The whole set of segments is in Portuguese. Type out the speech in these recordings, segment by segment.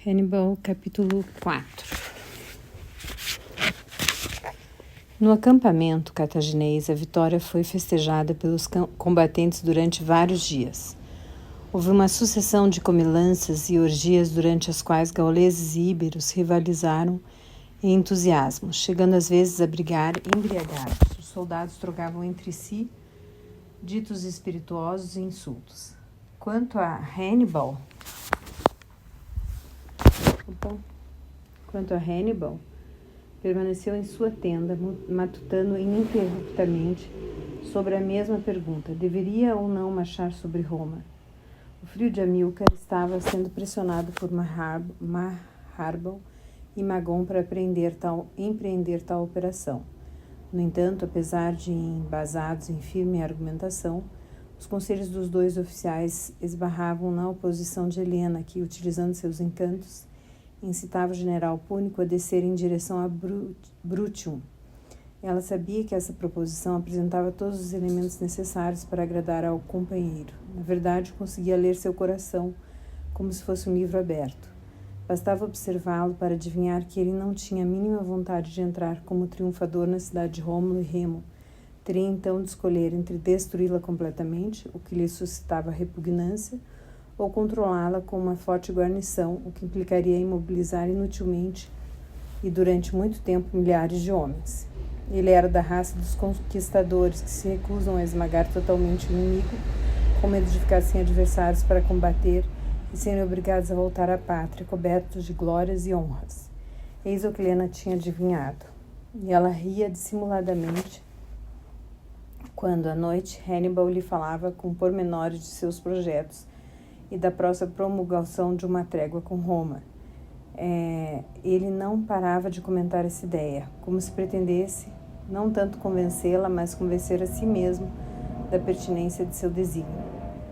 Hannibal, capítulo 4. No acampamento cartaginês, a vitória foi festejada pelos combatentes durante vários dias. Houve uma sucessão de comilanças e orgias durante as quais gauleses e íberos rivalizaram em entusiasmo, chegando às vezes a brigar embriagados. Os soldados trocavam entre si ditos espirituosos e insultos. Quanto a Hannibal, permaneceu em sua tenda, matutando ininterruptamente sobre a mesma pergunta: deveria ou não marchar sobre Roma? O filho de Hamilcar estava sendo pressionado por Maharbal e Magon para empreender tal operação. No entanto, apesar de embasados em firme argumentação, os conselhos dos dois oficiais esbarravam na oposição de Helena, que, utilizando seus encantos, incitava o general púnico a descer em direção a Brutium. Ela sabia que essa proposição apresentava todos os elementos necessários para agradar ao companheiro. Na verdade, conseguia ler seu coração como se fosse um livro aberto. Bastava observá-lo para adivinhar que ele não tinha a mínima vontade de entrar como triunfador na cidade de Rômulo e Remo. Teria então de escolher entre destruí-la completamente, o que lhe suscitava repugnância, ou controlá-la com uma forte guarnição, o que implicaria imobilizar inutilmente e durante muito tempo milhares de homens. Ele era da raça dos conquistadores, que se recusam a esmagar totalmente o inimigo, com medo de ficar sem adversários para combater e serem obrigados a voltar à pátria, cobertos de glórias e honras. Eis o que Helena tinha adivinhado, e ela ria dissimuladamente quando, à noite, Hannibal lhe falava com pormenores de seus projetos e da próxima promulgação de uma trégua com Roma. Ele não parava de comentar essa ideia, como se pretendesse não tanto convencê-la, mas convencer a si mesmo da pertinência de seu desígnio.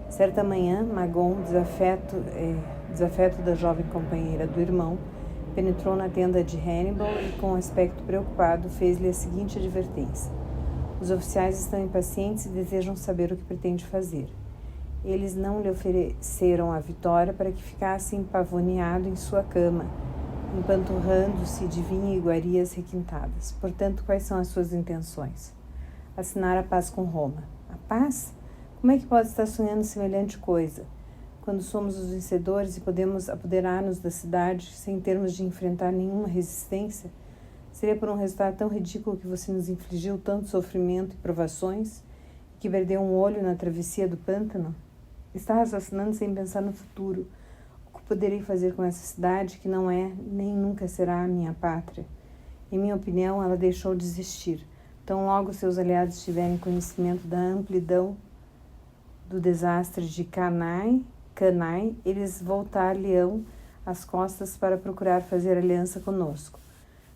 Certa manhã, Magon, desafeto da jovem companheira do irmão, penetrou na tenda de Hannibal e, com aspecto preocupado, fez-lhe a seguinte advertência: os oficiais estão impacientes e desejam saber o que pretende fazer. Eles não lhe ofereceram a vitória para que ficasse empavoneado em sua cama, empanturrando-se de vinho e iguarias requintadas. Portanto, quais são as suas intenções? Assinar a paz com Roma. A paz? Como é que pode estar sonhando semelhante coisa? Quando somos os vencedores e podemos apoderar-nos da cidade sem termos de enfrentar nenhuma resistência? Seria por um resultado tão ridículo que você nos infligiu tanto sofrimento e provações, e que perdeu um olho na travessia do pântano? Está raciocinando sem pensar no futuro. O que poderei fazer com essa cidade que não é, nem nunca será a minha pátria? Em minha opinião, ela deixou de existir. Tão logo seus aliados tiverem conhecimento da amplidão do desastre de Cannae, eles voltar-lhe-ão as costas para procurar fazer aliança conosco.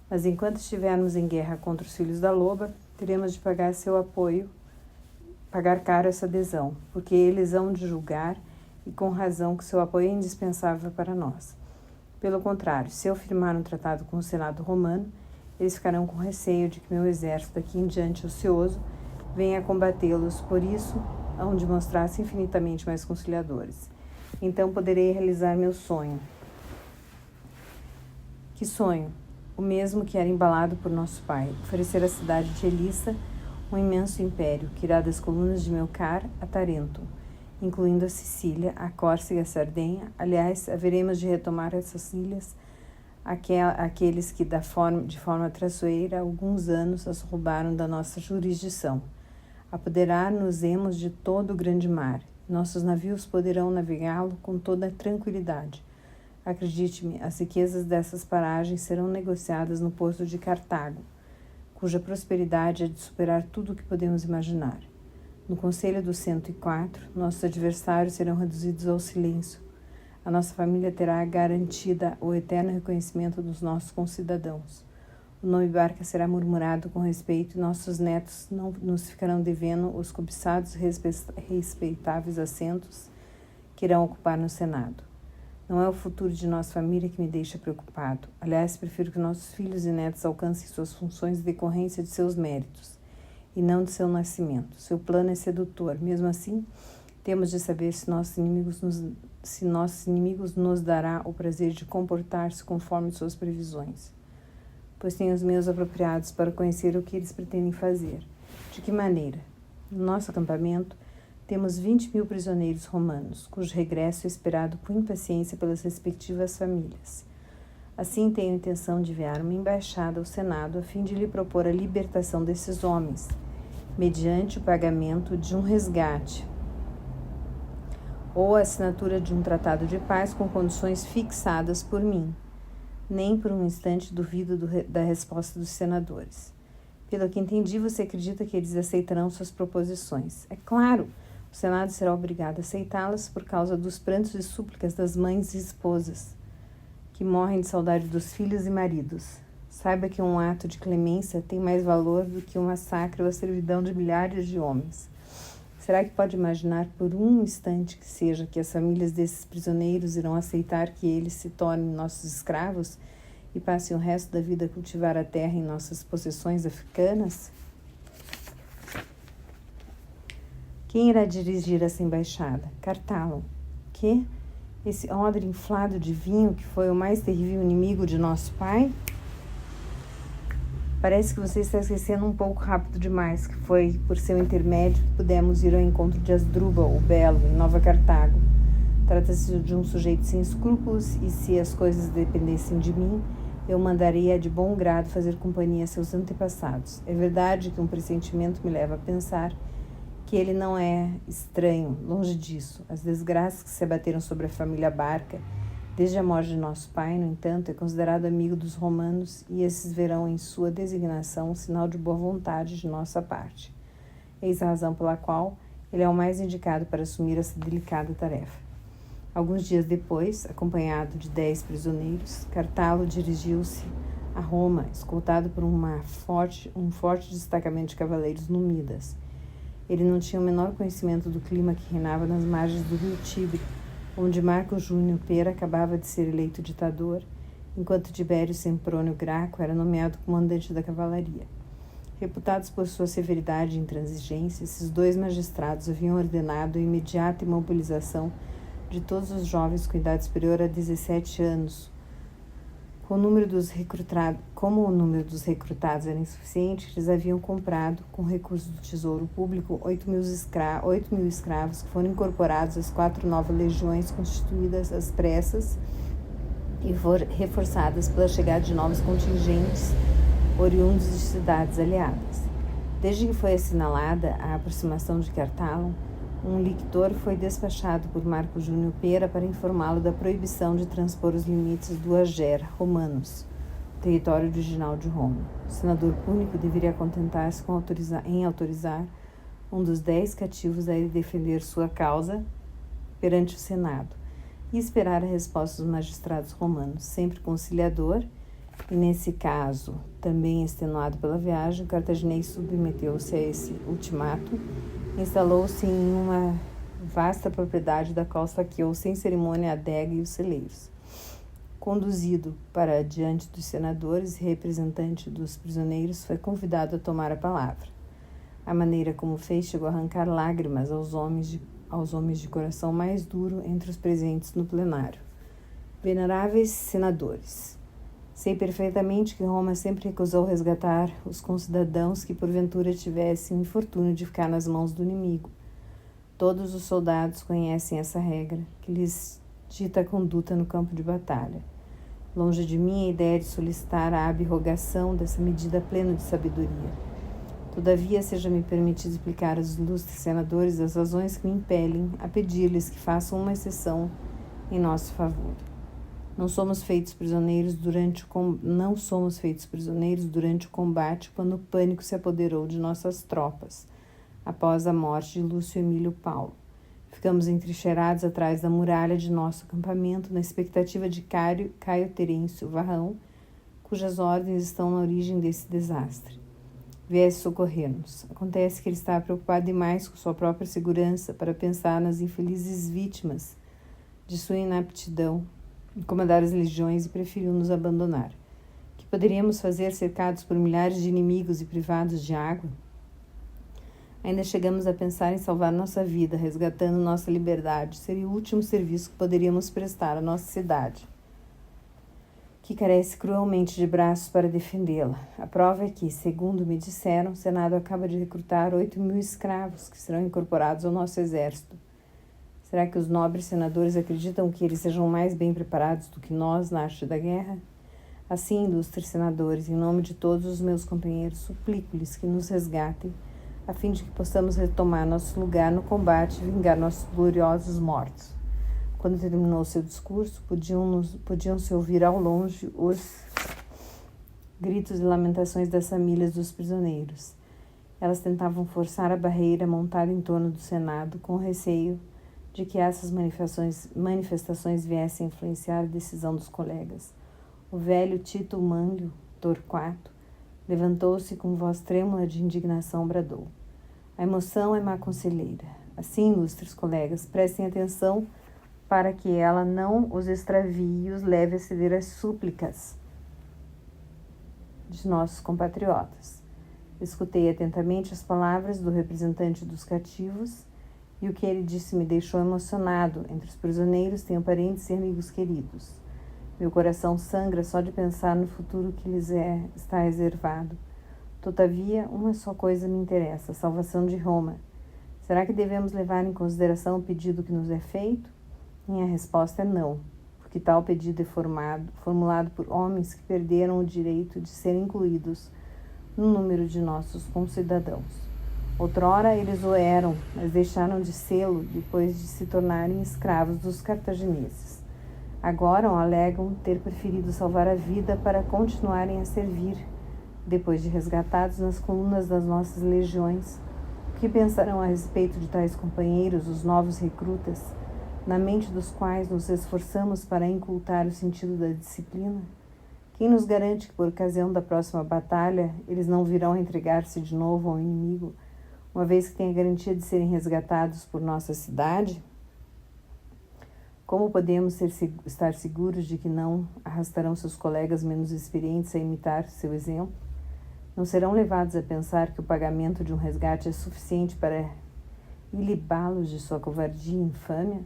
Mas enquanto estivermos em guerra contra os filhos da loba, teremos de pagar caro essa adesão, porque eles hão de julgar, e com razão, que seu apoio é indispensável para nós. Pelo contrário, se eu firmar um tratado com o Senado romano, eles ficarão com receio de que meu exército, daqui em diante ocioso, venha combatê-los. Por isso, hão de mostrar-se infinitamente mais conciliadores. Então poderei realizar meu sonho. Que sonho? O mesmo que era embalado por nosso pai: oferecer à cidade de Elissa um imenso império, que irá das colunas de Melcar a Tarentum, incluindo a Sicília, a Córcega e a Sardenha. Aliás, haveremos de retomar essas ilhas, aqueles que, de forma traiçoeira, há alguns anos as roubaram da nossa jurisdição. Apoderar-nos-emos de todo o grande mar. Nossos navios poderão navegá-lo com toda a tranquilidade. Acredite-me, as riquezas dessas paragens serão negociadas no porto de Cartago, cuja prosperidade é de superar tudo o que podemos imaginar. No Conselho dos 104, nossos adversários serão reduzidos ao silêncio. A nossa família terá garantida o eterno reconhecimento dos nossos concidadãos. O nome Barca será murmurado com respeito e nossos netos não nos ficarão devendo os cobiçados e respeitáveis assentos que irão ocupar no Senado. Não é o futuro de nossa família que me deixa preocupado. Aliás, prefiro que nossos filhos e netos alcancem suas funções em decorrência de seus méritos, e não de seu nascimento. Seu plano é sedutor. Mesmo assim, temos de saber se nossos inimigos se nossos inimigos nos dará o prazer de comportar-se conforme suas previsões, pois tenho os meios apropriados para conhecer o que eles pretendem fazer. De que maneira? No nosso acampamento, temos 20.000 prisioneiros romanos, cujo regresso é esperado com impaciência pelas respectivas famílias. Assim, tenho a intenção de enviar uma embaixada ao Senado a fim de lhe propor a libertação desses homens, mediante o pagamento de um resgate ou a assinatura de um tratado de paz com condições fixadas por mim. Nem por um instante duvido da resposta dos senadores. Pelo que entendi, você acredita que eles aceitarão suas proposições. É claro, o Senado será obrigado a aceitá-las por causa dos prantos e súplicas das mães e esposas, que morrem de saudade dos filhos e maridos. Saiba que um ato de clemência tem mais valor do que um massacre ou a servidão de milhares de homens. Será que pode imaginar por um instante que seja que as famílias desses prisioneiros irão aceitar que eles se tornem nossos escravos e passem o resto da vida a cultivar a terra em nossas possessões africanas? Quem irá dirigir essa embaixada? Cartago. Que? Esse odre inflado de vinho que foi o mais terrível inimigo de nosso pai? Parece que você está esquecendo um pouco rápido demais que foi por seu intermédio que pudemos ir ao encontro de Asdrubal, o Belo, em Nova Cartago. Trata-se de um sujeito sem escrúpulos e, se as coisas dependessem de mim, eu mandaria de bom grado fazer companhia a seus antepassados. É verdade que um pressentimento me leva a pensar que ele não é estranho, longe disso. As desgraças que se abateram sobre a família Barca desde a morte de nosso pai, no entanto, é considerado amigo dos romanos e esses verão em sua designação um sinal de boa vontade de nossa parte. Eis a razão pela qual ele é o mais indicado para assumir essa delicada tarefa. Alguns dias depois, acompanhado de 10 prisioneiros, Cartago dirigiu-se a Roma, escoltado por um forte destacamento de cavaleiros númidas. Ele não tinha o menor conhecimento do clima que reinava nas margens do rio Tibre, onde Marco Júnior Pera acabava de ser eleito ditador, enquanto Tibério Sempronio Graco era nomeado comandante da cavalaria. Reputados por sua severidade e intransigência, esses 2 magistrados haviam ordenado a imediata imobilização de todos os jovens com idade superior a 17 anos. Como o número dos recrutados era insuficiente, eles haviam comprado, com recursos do tesouro público, 8.000 escravos que foram incorporados às 4 novas legiões constituídas às pressas e reforçadas pela chegada de novos contingentes oriundos de cidades aliadas. Desde que foi assinalada a aproximação de Cartago, um lictor foi despachado por Marco Júnior Pera para informá-lo da proibição de transpor os limites do Ager Romanus, território original de Roma. O senador púnico deveria contentar-se em autorizar um dos 10 cativos a ir defender sua causa perante o Senado e esperar a resposta dos magistrados romanos, sempre conciliador, e nesse caso, também extenuado pela viagem, o cartaginês submeteu-se a esse ultimato. Instalou-se em uma vasta propriedade da qual saqueou sem cerimônia a adega e os celeiros. Conduzido para diante dos senadores e representante dos prisioneiros, foi convidado a tomar a palavra. A maneira como fez chegou a arrancar lágrimas aos homens de coração mais duro entre os presentes no plenário. Veneráveis senadores, sei perfeitamente que Roma sempre recusou resgatar os concidadãos que porventura tivessem o infortúnio de ficar nas mãos do inimigo. Todos os soldados conhecem essa regra, que lhes dita a conduta no campo de batalha. Longe de mim a ideia de solicitar a abrogação dessa medida plena de sabedoria. Todavia, seja-me permitido explicar aos ilustres senadores as razões que me impelem a pedir-lhes que façam uma exceção em nosso favor. Não somos feitos prisioneiros durante o combate quando o pânico se apoderou de nossas tropas, após a morte de Lúcio Emílio Paulo. Ficamos entrincheirados atrás da muralha de nosso acampamento na expectativa de Caio Terêncio Varrão, cujas ordens estão na origem desse desastre. Viesse socorrer-nos. Acontece que ele estava preocupado demais com sua própria segurança para pensar nas infelizes vítimas de sua inaptidão em comandar as legiões e preferiu nos abandonar. O que poderíamos fazer cercados por milhares de inimigos e privados de água? Ainda chegamos a pensar em salvar nossa vida, resgatando nossa liberdade. Seria o último serviço que poderíamos prestar à nossa cidade, que carece cruelmente de braços para defendê-la. A prova é que, segundo me disseram, o Senado acaba de recrutar 8.000 escravos que serão incorporados ao nosso exército. Será que os nobres senadores acreditam que eles sejam mais bem preparados do que nós na arte da guerra? Assim, ilustres senadores, em nome de todos os meus companheiros, suplico-lhes que nos resgatem, a fim de que possamos retomar nosso lugar no combate e vingar nossos gloriosos mortos. Quando terminou seu discurso, podiam-se ouvir ao longe os gritos e lamentações das famílias dos prisioneiros. Elas tentavam forçar a barreira montada em torno do Senado, com receio de que essas manifestações viessem a influenciar a decisão dos colegas. O velho Tito Mânlio Torquato levantou-se com voz trêmula de indignação, bradou: a emoção é má conselheira. Assim, ilustres colegas, prestem atenção para que ela não os extravie e os leve a ceder às súplicas de nossos compatriotas. Escutei atentamente as palavras do representante dos cativos e o que ele disse me deixou emocionado. Entre os prisioneiros tenho parentes e amigos queridos. Meu coração sangra só de pensar no futuro que lhes está reservado. Todavia, uma só coisa me interessa: a salvação de Roma. Será que devemos levar em consideração o pedido que nos é feito? Minha resposta é não, porque tal pedido é formulado por homens que perderam o direito de serem incluídos no número de nossos concidadãos. Outrora eles o eram, mas deixaram de sê-lo depois de se tornarem escravos dos cartagineses. Agora alegam ter preferido salvar a vida para continuarem a servir, depois de resgatados nas colunas das nossas legiões. O que pensarão a respeito de tais companheiros, os novos recrutas, na mente dos quais nos esforçamos para incultar o sentido da disciplina? Quem nos garante que, por ocasião da próxima batalha, eles não virão entregar-se de novo ao inimigo, uma vez que têm a garantia de serem resgatados por nossa cidade? Como podemos estar seguros de que não arrastarão seus colegas menos experientes a imitar seu exemplo? Não serão levados a pensar que o pagamento de um resgate é suficiente para ilibá-los de sua covardia e infâmia?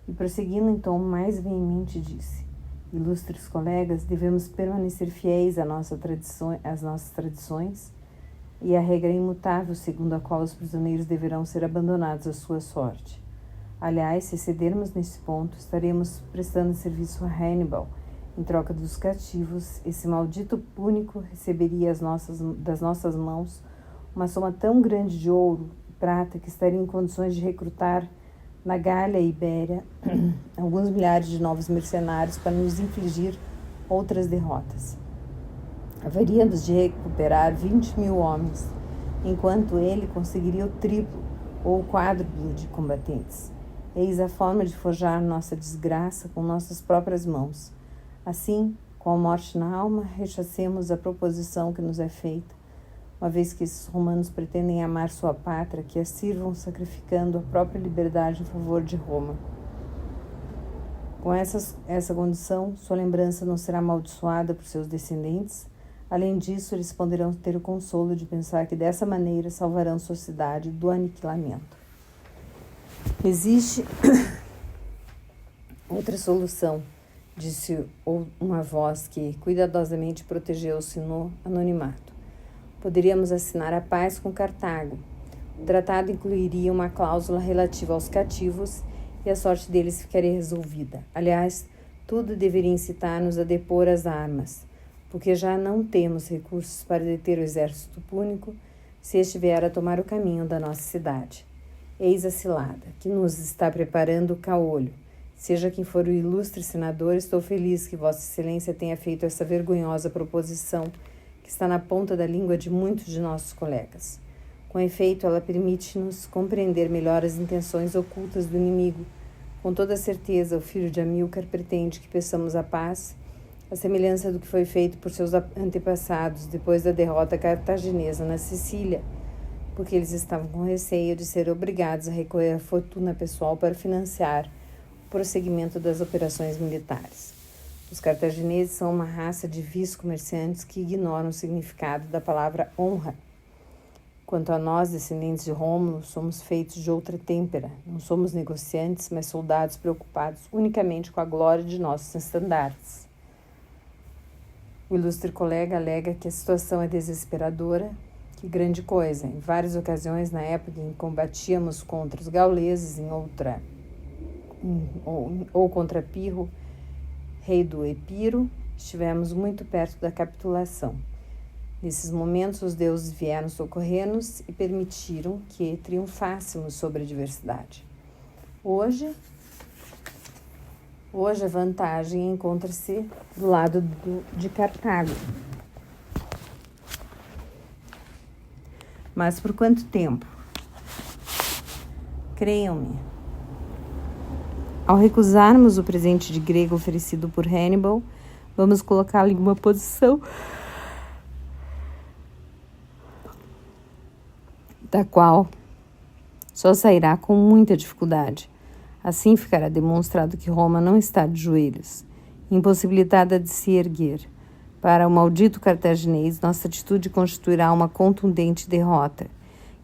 E prosseguindo em tom mais veemente disse: ilustres colegas, devemos permanecer fiéis às nossas tradições e à regra imutável segundo a qual os prisioneiros deverão ser abandonados à sua sorte. Aliás, se cedermos nesse ponto, estaremos prestando serviço a Hannibal. Em troca dos cativos, esse maldito púnico receberia das nossas mãos uma soma tão grande de ouro e prata que estaria em condições de recrutar na Gália e Ibéria alguns milhares de novos mercenários para nos infligir outras derrotas. Haveríamos de recuperar 20.000 homens, enquanto ele conseguiria o triplo ou o quádruplo de combatentes. Eis a forma de forjar nossa desgraça com nossas próprias mãos. Assim, com a morte na alma, rechacemos a proposição que nos é feita, uma vez que esses romanos pretendem amar sua pátria, que a sirvam sacrificando a própria liberdade em favor de Roma. Com essa condição, sua lembrança não será amaldiçoada por seus descendentes. Além disso, eles poderão ter o consolo de pensar que dessa maneira salvarão sua cidade do aniquilamento. Existe outra solução, disse uma voz que cuidadosamente protegeu-se no anonimato. Poderíamos assinar a paz com Cartago. O tratado incluiria uma cláusula relativa aos cativos e a sorte deles ficaria resolvida. Aliás, tudo deveria incitar-nos a depor as armas, porque já não temos recursos para deter o exército púnico se este vier a tomar o caminho da nossa cidade. Eis a cilada, que nos está preparando o caolho. Seja quem for o ilustre senador, estou feliz que Vossa Excelência tenha feito essa vergonhosa proposição, que está na ponta da língua de muitos de nossos colegas. Com efeito, ela permite-nos compreender melhor as intenções ocultas do inimigo. Com toda certeza, o filho de Amílcar pretende que peçamos a paz, a semelhança do que foi feito por seus antepassados depois da derrota cartaginesa na Sicília, porque eles estavam com receio de ser obrigados a recorrer à fortuna pessoal para financiar o prosseguimento das operações militares. Os cartagineses são uma raça de vis comerciantes que ignoram o significado da palavra honra Quanto a nós, descendentes de Rômulo, somos feitos de outra têmpera. Não somos negociantes, mas soldados preocupados unicamente com a glória de nossos estandartes. O ilustre colega alega que a situação é desesperadora. Que grande coisa! Em várias ocasiões, na época em que combatíamos contra os gauleses ou contra Pirro, rei do Epiro, estivemos muito perto da capitulação. Nesses momentos, os deuses vieram socorrer-nos e permitiram que triunfássemos sobre a adversidade. Hoje a vantagem encontra-se do lado de Cartago. Mas por quanto tempo? Creiam-me. Ao recusarmos o presente de grego oferecido por Hannibal, vamos colocá-lo em uma posição da qual só sairá com muita dificuldade. Assim ficará demonstrado que Roma não está de joelhos, impossibilitada de se erguer. Para o maldito cartaginês, nossa atitude constituirá uma contundente derrota,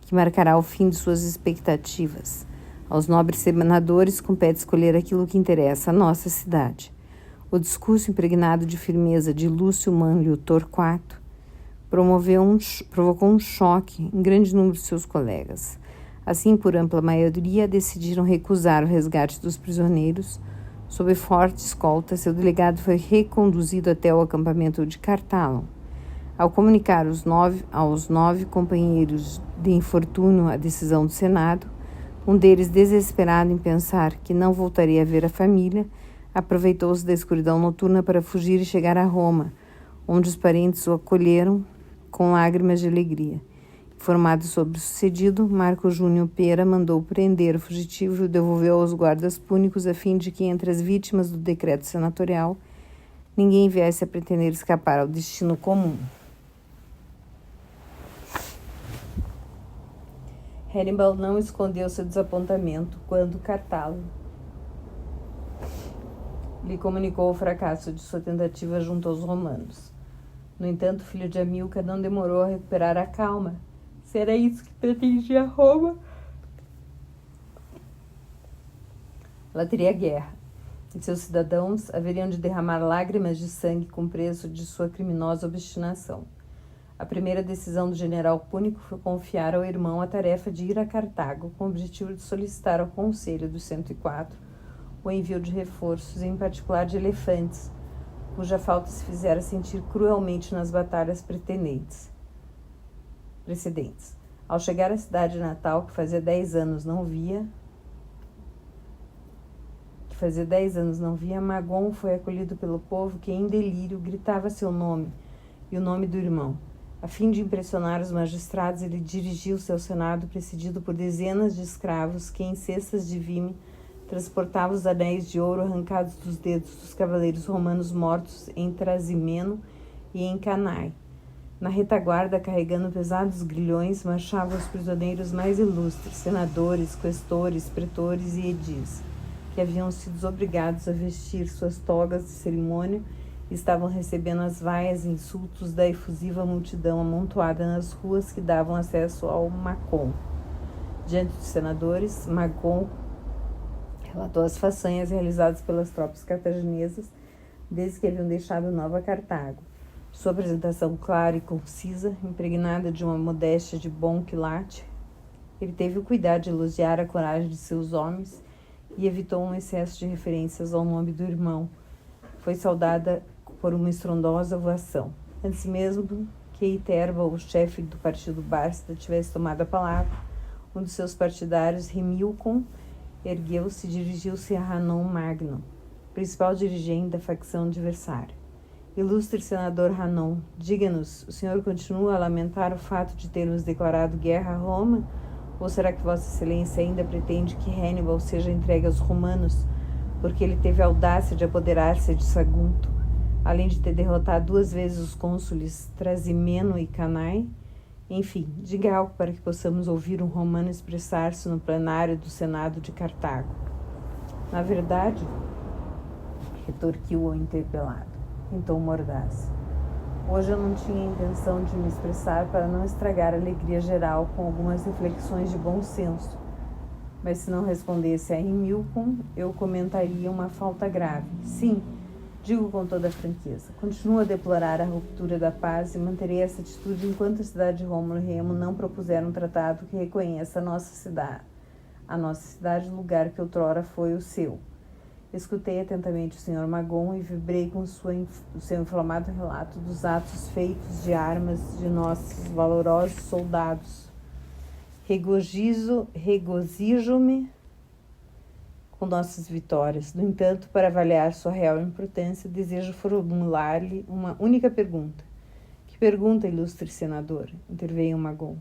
que marcará o fim de suas expectativas. Aos nobres senadores compete escolher aquilo que interessa à nossa cidade. O discurso impregnado de firmeza de Lúcio Manlio Torquato provocou um choque em grande número de seus colegas. Assim, por ampla maioria, decidiram recusar o resgate dos prisioneiros. Sob forte escolta, seu delegado foi reconduzido até o acampamento de Cartalon. Ao comunicar aos nove companheiros de infortúnio a decisão do Senado, um deles, desesperado em pensar que não voltaria a ver a família, aproveitou-se da escuridão noturna para fugir e chegar a Roma, onde os parentes o acolheram com lágrimas de alegria. Informado sobre o sucedido, Marco Júnior Pera mandou prender o fugitivo e o devolveu aos guardas púnicos a fim de que, entre as vítimas do decreto senatorial, ninguém viesse a pretender escapar ao destino comum. Hannibal não escondeu seu desapontamento quando Cartago lhe comunicou o fracasso de sua tentativa junto aos romanos. No entanto, o filho de Hamilcar não demorou a recuperar a calma. Se era isso que pretendia Roma, ela teria guerra, e seus cidadãos haveriam de derramar lágrimas de sangue com preço de sua criminosa obstinação. A primeira decisão do general púnico foi confiar ao irmão a tarefa de ir a Cartago, com o objetivo de solicitar ao Conselho dos 104 o envio de reforços, em particular de elefantes, cuja falta se fizera sentir cruelmente nas batalhas precedentes. Ao chegar à cidade natal, que fazia 10 anos não via, Magon foi acolhido pelo povo que, em delírio, gritava seu nome e o nome do irmão. A fim de impressionar os magistrados, ele dirigiu-se ao Senado, precedido por dezenas de escravos que, em cestas de vime, transportavam os anéis de ouro arrancados dos dedos dos cavaleiros romanos mortos em Trasimeno e em Cannae. Na retaguarda, carregando pesados grilhões, marchavam os prisioneiros mais ilustres, senadores, questores, pretores e edis, que haviam sido obrigados a vestir suas togas de cerimônia e estavam recebendo as vaias e insultos da efusiva multidão amontoada nas ruas que davam acesso ao Macon. Diante dos senadores, Magon relatou as façanhas realizadas pelas tropas cartaginesas desde que haviam deixado Nova Cartago. Sua apresentação clara e concisa, impregnada de uma modéstia de bom quilate, ele teve o cuidado de elogiar a coragem de seus homens e evitou um excesso de referências ao nome do irmão. Foi saudada por uma estrondosa ovação. Antes mesmo que Iterba, o chefe do partido Bárcida, tivesse tomado a palavra, um dos seus partidários, Remilcon, ergueu-se e dirigiu-se a Hanon Magno, principal dirigente da facção adversária. Ilustre senador Hanon, diga-nos, o senhor continua a lamentar o fato de termos declarado guerra a Roma? Ou será que Vossa Excelência ainda pretende que Hannibal seja entregue aos romanos, porque ele teve a audácia de apoderar-se de Sagunto, além de ter derrotado 2 vezes os cônsules Trasimeno e Cannae? Enfim, diga algo para que possamos ouvir um romano expressar-se no plenário do Senado de Cartago. Na verdade, retorquiu o interpelado, em tom mordaz, Hoje eu não tinha intenção de me expressar para não estragar a alegria geral com algumas reflexões de bom senso, mas se não respondesse a Hamilton, eu comentaria uma falta grave. Sim, digo com toda a franqueza, continuo a deplorar a ruptura da paz e manterei essa atitude enquanto a cidade de Rômulo e Remo não propuseram um tratado que reconheça a nossa cidade, lugar que outrora foi o seu. Escutei atentamente o Sr. Magon e vibrei com o seu inflamado relato dos atos feitos de armas de nossos valorosos soldados. Regozijo-me com nossas vitórias. No entanto, para avaliar sua real importância, desejo formular-lhe uma única pergunta. Que pergunta, ilustre senador? Interveio Magon.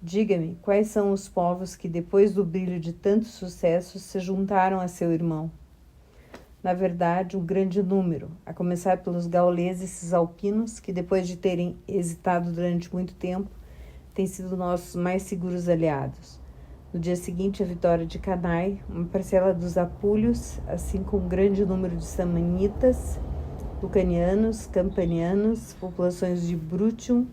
Diga-me, quais são os povos que, depois do brilho de tantos sucessos, se juntaram a seu irmão? Na verdade, um grande número, a começar pelos gauleses cisalpinos, que depois de terem hesitado durante muito tempo, têm sido nossos mais seguros aliados. No dia seguinte, a vitória de Cannae, uma parcela dos apúlios, assim como um grande número de samanitas, lucanianos, campanianos, populações de Brutium,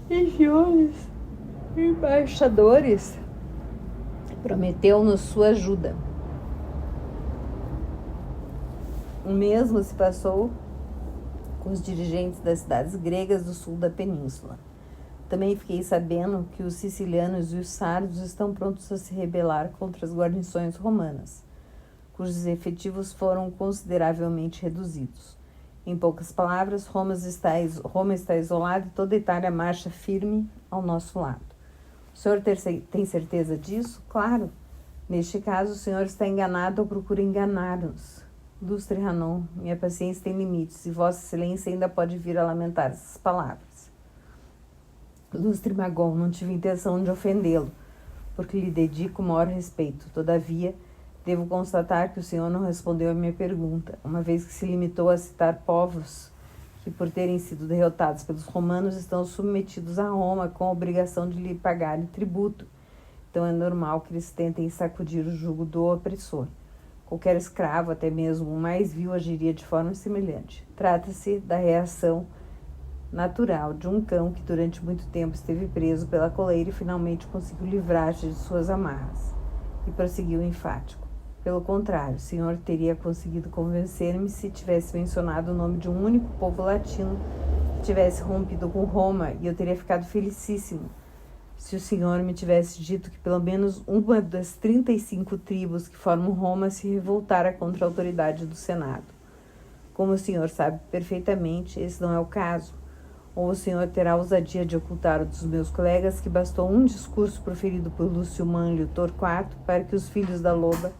regiões, embaixadores, prometeu-nos sua ajuda. O mesmo se passou com os dirigentes das cidades gregas do sul da península. Também fiquei sabendo que os sicilianos e os sardos estão prontos a se rebelar contra as guarnições romanas, cujos efetivos foram consideravelmente reduzidos. Em poucas palavras, Roma está isolada e toda a Itália marcha firme ao nosso lado. O senhor tem certeza disso? Claro. Neste caso, o senhor está enganado ou procura enganar-nos. Ilustre Ranon, minha paciência tem limites e Vossa Excelência ainda pode vir a lamentar essas palavras. Ilustre Magon, não tive intenção de ofendê-lo, porque lhe dedico o maior respeito. Todavia, devo constatar que o senhor não respondeu à minha pergunta, uma vez que se limitou a citar povos que, por terem sido derrotados pelos romanos, estão submetidos a Roma com a obrigação de lhe pagar tributo. Então é normal que eles tentem sacudir o jugo do opressor. Qualquer escravo, até mesmo o mais vil, agiria de forma semelhante. Trata-se da reação natural de um cão que durante muito tempo esteve preso pela coleira e finalmente conseguiu livrar-se de suas amarras. E prosseguiu enfático. Pelo contrário, o senhor teria conseguido convencer-me se tivesse mencionado o nome de um único povo latino que tivesse rompido com Roma, e eu teria ficado felicíssimo se o senhor me tivesse dito que pelo menos uma das 35 tribos que formam Roma se revoltara contra a autoridade do Senado. Como o senhor sabe perfeitamente, esse não é o caso. Ou o senhor terá a ousadia de ocultar dos meus colegas que bastou um discurso proferido por Lúcio Manlio Torquato para que os filhos da loba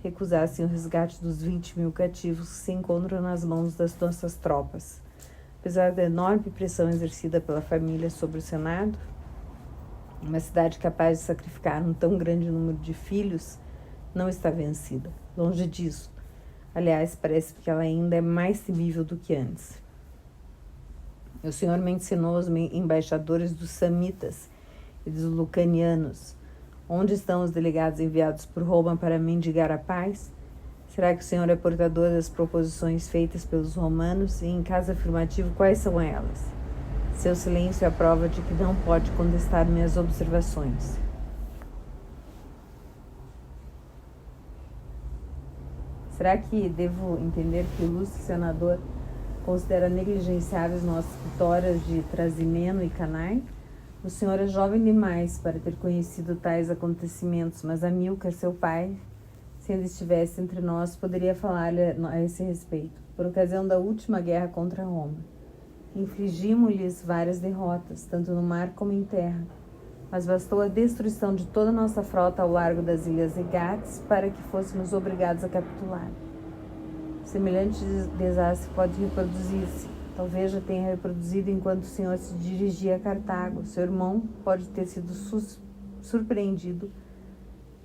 recusassem o resgate dos 20.000 cativos que se encontram nas mãos das nossas tropas. Apesar da enorme pressão exercida pela família sobre o Senado, uma cidade capaz de sacrificar um tão grande número de filhos não está vencida. Longe disso. Aliás, parece que ela ainda é mais temível do que antes. O senhor mencionou os embaixadores dos samitas e dos lucanianos. Onde estão os delegados enviados por Roma para mendigar a paz? Será que o senhor é portador das proposições feitas pelos romanos? E, em caso afirmativo, quais são elas? Seu silêncio é a prova de que não pode contestar minhas observações. Será que devo entender que o ilustre senador considera negligenciáveis nossas vitórias de Trasimeno e Cannae? O senhor é jovem demais para ter conhecido tais acontecimentos, mas Amílcar, seu pai, se ele estivesse entre nós, poderia falar-lhe a esse respeito. Por ocasião da última guerra contra Roma, infligimos-lhes várias derrotas, tanto no mar como em terra, mas bastou a destruição de toda a nossa frota ao largo das ilhas Egates para que fôssemos obrigados a capitular. Semelhante desastre pode reproduzir-se. Talvez já tenha reproduzido enquanto o senhor se dirigia a Cartago. Seu irmão pode ter sido surpreendido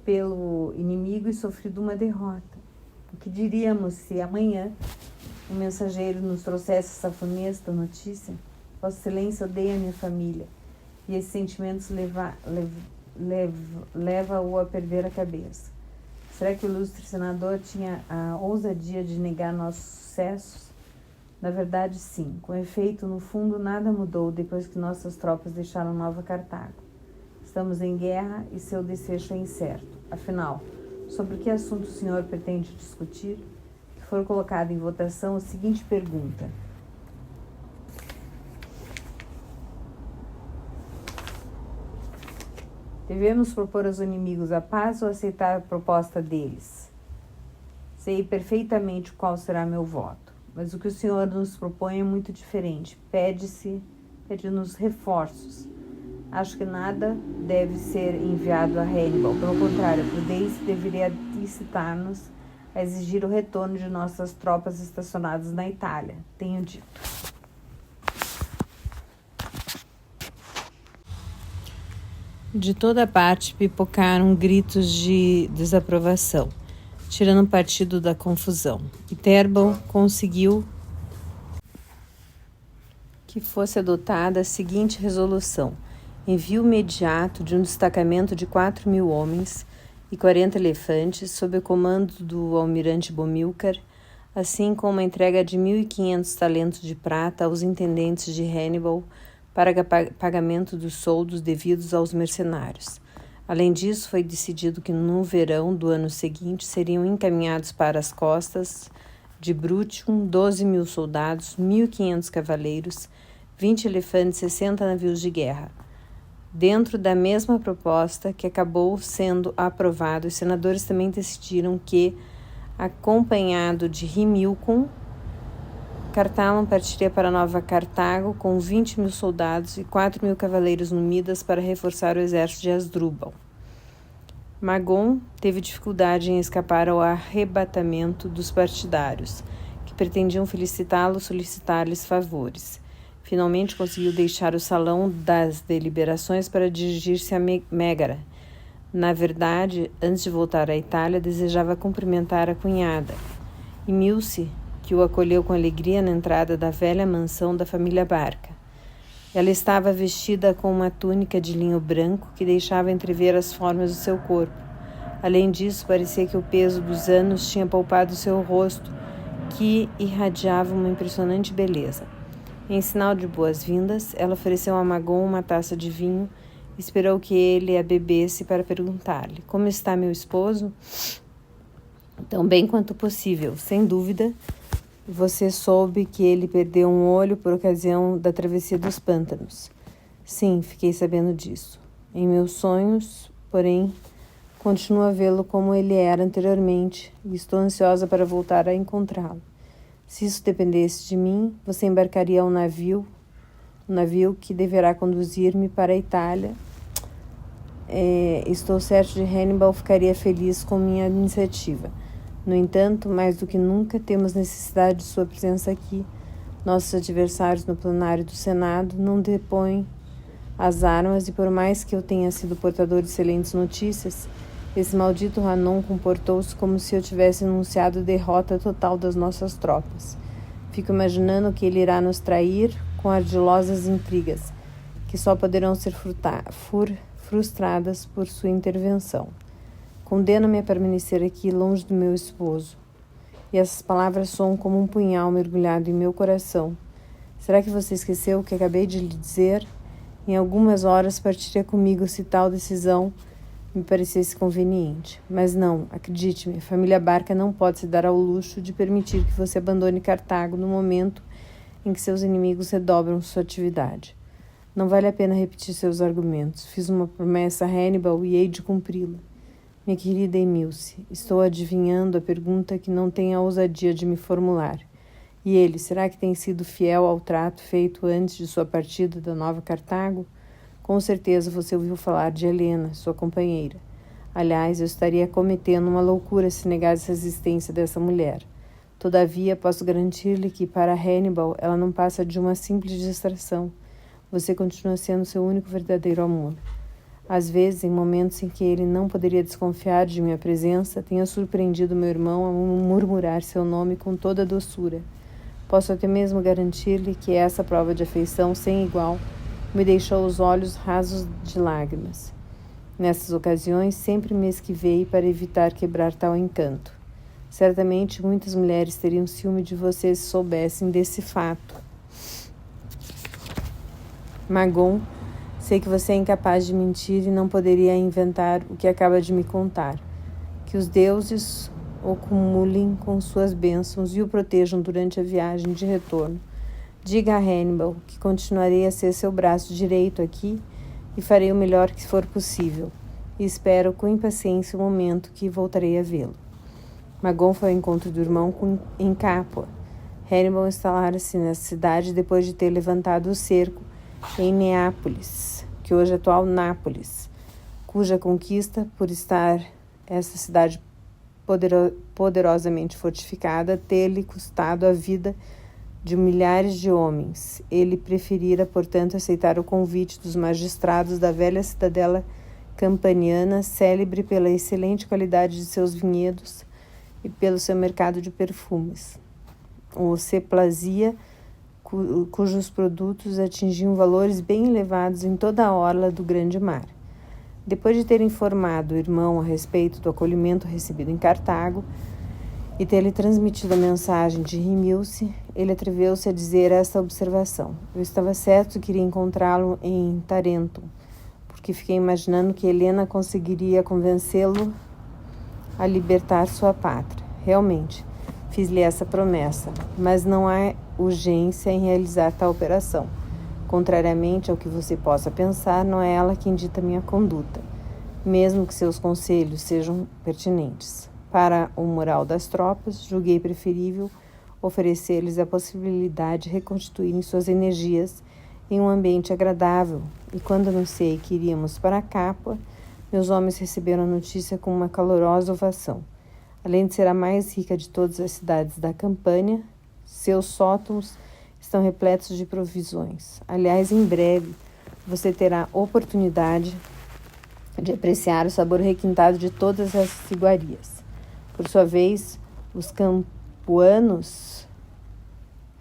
pelo inimigo e sofrido uma derrota. O que diríamos se amanhã um mensageiro nos trouxesse essa funesta notícia? Vossa Excelência odeia minha família, e esses sentimentos leva-o a perder a cabeça. Será que o ilustre senador tinha a ousadia de negar nossos sucessos? Na verdade, sim. Com efeito, no fundo, nada mudou depois que nossas tropas deixaram Nova Cartago. Estamos em guerra e seu desfecho é incerto. Afinal, sobre que assunto o senhor pretende discutir? For colocada em votação a seguinte pergunta: devemos propor aos inimigos a paz ou aceitar a proposta deles? Sei perfeitamente qual será meu voto, mas o que o senhor nos propõe é muito diferente. Pede-nos reforços. Acho que nada deve ser enviado a Hannibal. Pelo contrário, a prudência deveria incitar-nos a exigir o retorno de nossas tropas estacionadas na Itália. Tenho dito. De toda parte pipocaram gritos de desaprovação, tirando partido da confusão. E Tébal conseguiu que fosse adotada a seguinte resolução: envio imediato de um destacamento de 4.000 homens e 40 elefantes, sob o comando do almirante Bomilcar, assim como a entrega de 1.500 talentos de prata aos intendentes de Hannibal para pagamento dos soldos devidos aos mercenários. Além disso, foi decidido que no verão do ano seguinte seriam encaminhados para as costas de Brutium 12.000 soldados, 1.500 cavaleiros, 20 elefantes e 60 navios de guerra. Dentro da mesma proposta que acabou sendo aprovada, os senadores também decidiram que, acompanhado de Rimilcum, Cartalon partiria para Nova Cartago com 20.000 soldados e 4.000 cavaleiros numidas para reforçar o exército de Asdrúbal. Magon teve dificuldade em escapar ao arrebatamento dos partidários, que pretendiam felicitá-lo e solicitar-lhes favores. Finalmente conseguiu deixar o salão das deliberações para dirigir-se a Mégara. Na verdade, antes de voltar à Itália, desejava cumprimentar a cunhada, Emilce, que o acolheu com alegria na entrada da velha mansão da família Barca. Ela estava vestida com uma túnica de linho branco que deixava entrever as formas do seu corpo. Além disso, parecia que o peso dos anos tinha palpado seu rosto, que irradiava uma impressionante beleza. Em sinal de boas-vindas, ela ofereceu a Magon uma taça de vinho e esperou que ele a bebesse para perguntar-lhe: como está meu esposo? Tão bem quanto possível, sem dúvida. Você soube que ele perdeu um olho por ocasião da travessia dos pântanos. Sim, fiquei sabendo disso. Em meus sonhos, porém, continuo a vê-lo como ele era anteriormente e estou ansiosa para voltar a encontrá-lo. Se isso dependesse de mim, você embarcaria um navio que deverá conduzir-me para a Itália. Estou certo de Hannibal ficaria feliz com minha iniciativa. No entanto, mais do que nunca, temos necessidade de sua presença aqui. Nossos adversários no plenário do Senado não depõem as armas e, por mais que eu tenha sido portador de excelentes notícias, esse maldito Ranon comportou-se como se eu tivesse anunciado a derrota total das nossas tropas. Fico imaginando que ele irá nos trair com ardilosas intrigas, que só poderão ser frustradas por sua intervenção. Condeno-me a permanecer aqui longe do meu esposo. E essas palavras soam como um punhal mergulhado em meu coração. Será que você esqueceu o que acabei de lhe dizer? Em algumas horas partiria comigo se tal decisão me parecesse conveniente. Mas não, acredite-me, a família Barca não pode se dar ao luxo de permitir que você abandone Cartago no momento em que seus inimigos redobram sua atividade. Não vale a pena repetir seus argumentos. Fiz uma promessa a Hannibal e hei de cumpri-la. Minha querida Emilce, estou adivinhando a pergunta que não tem a ousadia de me formular. E ele, será que tem sido fiel ao trato feito antes de sua partida da Nova Cartago? Com certeza você ouviu falar de Helena, sua companheira. Aliás, eu estaria cometendo uma loucura se negasse a existência dessa mulher. Todavia, posso garantir-lhe que, para Hannibal, ela não passa de uma simples distração. Você continua sendo seu único verdadeiro amor. Às vezes, em momentos em que ele não poderia desconfiar de minha presença, tenho surpreendido meu irmão a murmurar seu nome com toda a doçura. Posso até mesmo garantir-lhe que essa prova de afeição sem igual me deixou os olhos rasos de lágrimas. Nessas ocasiões, sempre me esquivei para evitar quebrar tal encanto. Certamente, muitas mulheres teriam ciúme de você se soubessem desse fato. Magon, sei que você é incapaz de mentir e não poderia inventar o que acaba de me contar. Que os deuses o cumulem com suas bênçãos e o protejam durante a viagem de retorno. Diga a Hannibal que continuarei a ser seu braço direito aqui e farei o melhor que for possível. E espero com impaciência o momento que voltarei a vê-lo. Magon foi ao encontro do irmão em Capua. Hannibal instalara-se nessa cidade depois de ter levantado o cerco em Neápolis, que hoje é atual Nápoles, cuja conquista, por estar essa cidade poderosamente fortificada, ter-lhe custado a vida de milhares de homens. Ele preferira, portanto, aceitar o convite dos magistrados da velha cidadela campaniana, célebre pela excelente qualidade de seus vinhedos e pelo seu mercado de perfumes. O Ceplasia, cujos produtos atingiam valores bem elevados em toda a orla do grande mar. Depois de ter informado o irmão a respeito do acolhimento recebido em Cartago e ter-lhe transmitido a mensagem de Rimilce, ele atreveu-se a dizer esta observação: eu estava certo que iria encontrá-lo em Tarentum, porque fiquei imaginando que Helena conseguiria convencê-lo a libertar sua pátria. Realmente, fiz-lhe essa promessa, mas não há urgência em realizar tal operação. Contrariamente ao que você possa pensar, não é ela quem dita minha conduta, mesmo que seus conselhos sejam pertinentes. Para o moral das tropas, julguei preferível oferecer-lhes a possibilidade de reconstituírem suas energias em um ambiente agradável, e quando anunciei que iríamos para Capua, meus homens receberam a notícia com uma calorosa ovação. Além de ser a mais rica de todas as cidades da Campânia, seus sótãos estão repletos de provisões. Aliás, em breve, você terá oportunidade de apreciar o sabor requintado de todas as iguarias. Por sua vez, os campuanos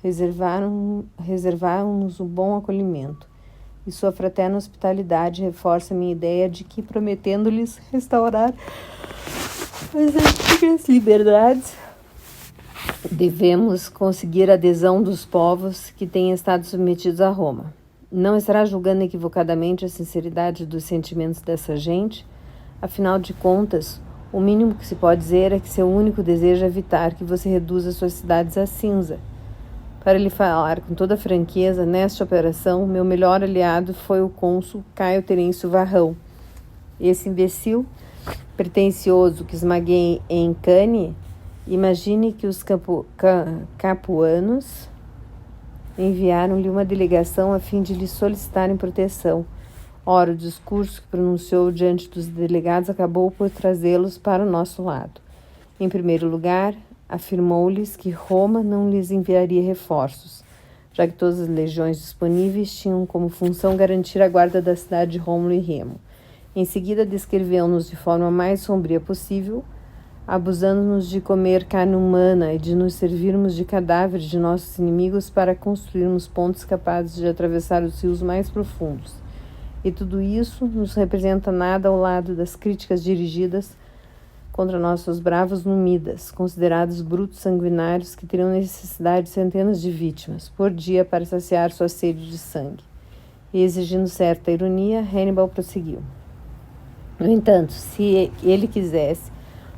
reservaram-nos um bom acolhimento, e sua fraterna hospitalidade reforça minha ideia de que, prometendo-lhes restaurar as antigas liberdades, devemos conseguir a adesão dos povos que têm estado submetidos a Roma. Não estará julgando equivocadamente a sinceridade dos sentimentos dessa gente? Afinal de contas, o mínimo que se pode dizer é que seu único desejo é evitar que você reduza suas cidades a cinza. Para lhe falar com toda franqueza, nesta operação, meu melhor aliado foi o cônsul Caio Terêncio Varrão. Esse imbecil pretensioso que esmaguei em Cane, imagine que os capuanos enviaram-lhe uma delegação a fim de lhe solicitarem proteção. Ora, o discurso que pronunciou diante dos delegados acabou por trazê-los para o nosso lado. Em primeiro lugar, afirmou-lhes que Roma não lhes enviaria reforços, já que todas as legiões disponíveis tinham como função garantir a guarda da cidade de Rômulo e Remo. Em seguida, descreveu-nos de forma mais sombria possível, abusando-nos de comer carne humana e de nos servirmos de cadáveres de nossos inimigos para construirmos pontes capazes de atravessar os rios mais profundos. E tudo isso nos representa nada ao lado das críticas dirigidas contra nossos bravos numidas, considerados brutos sanguinários que teriam necessidade de centenas de vítimas por dia para saciar sua sede de sangue. E exigindo certa ironia, Hannibal prosseguiu. No entanto, se ele quisesse,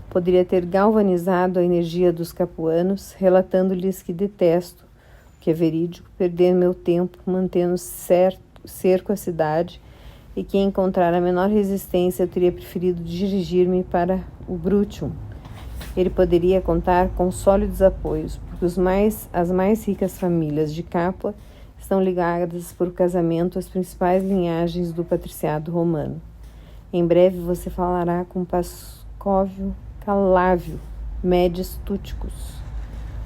poderia ter galvanizado a energia dos capuanos, relatando-lhes que detesto, o que é verídico, perder meu tempo mantendo cerco à cidade, e que encontrar a menor resistência eu teria preferido dirigir-me para o Brutium. Ele poderia contar com sólidos apoios, porque as mais ricas famílias de Capua estão ligadas por casamento às principais linhagens do patriciado romano. Em breve você falará com Pascóvio Calávio Médios Túticos,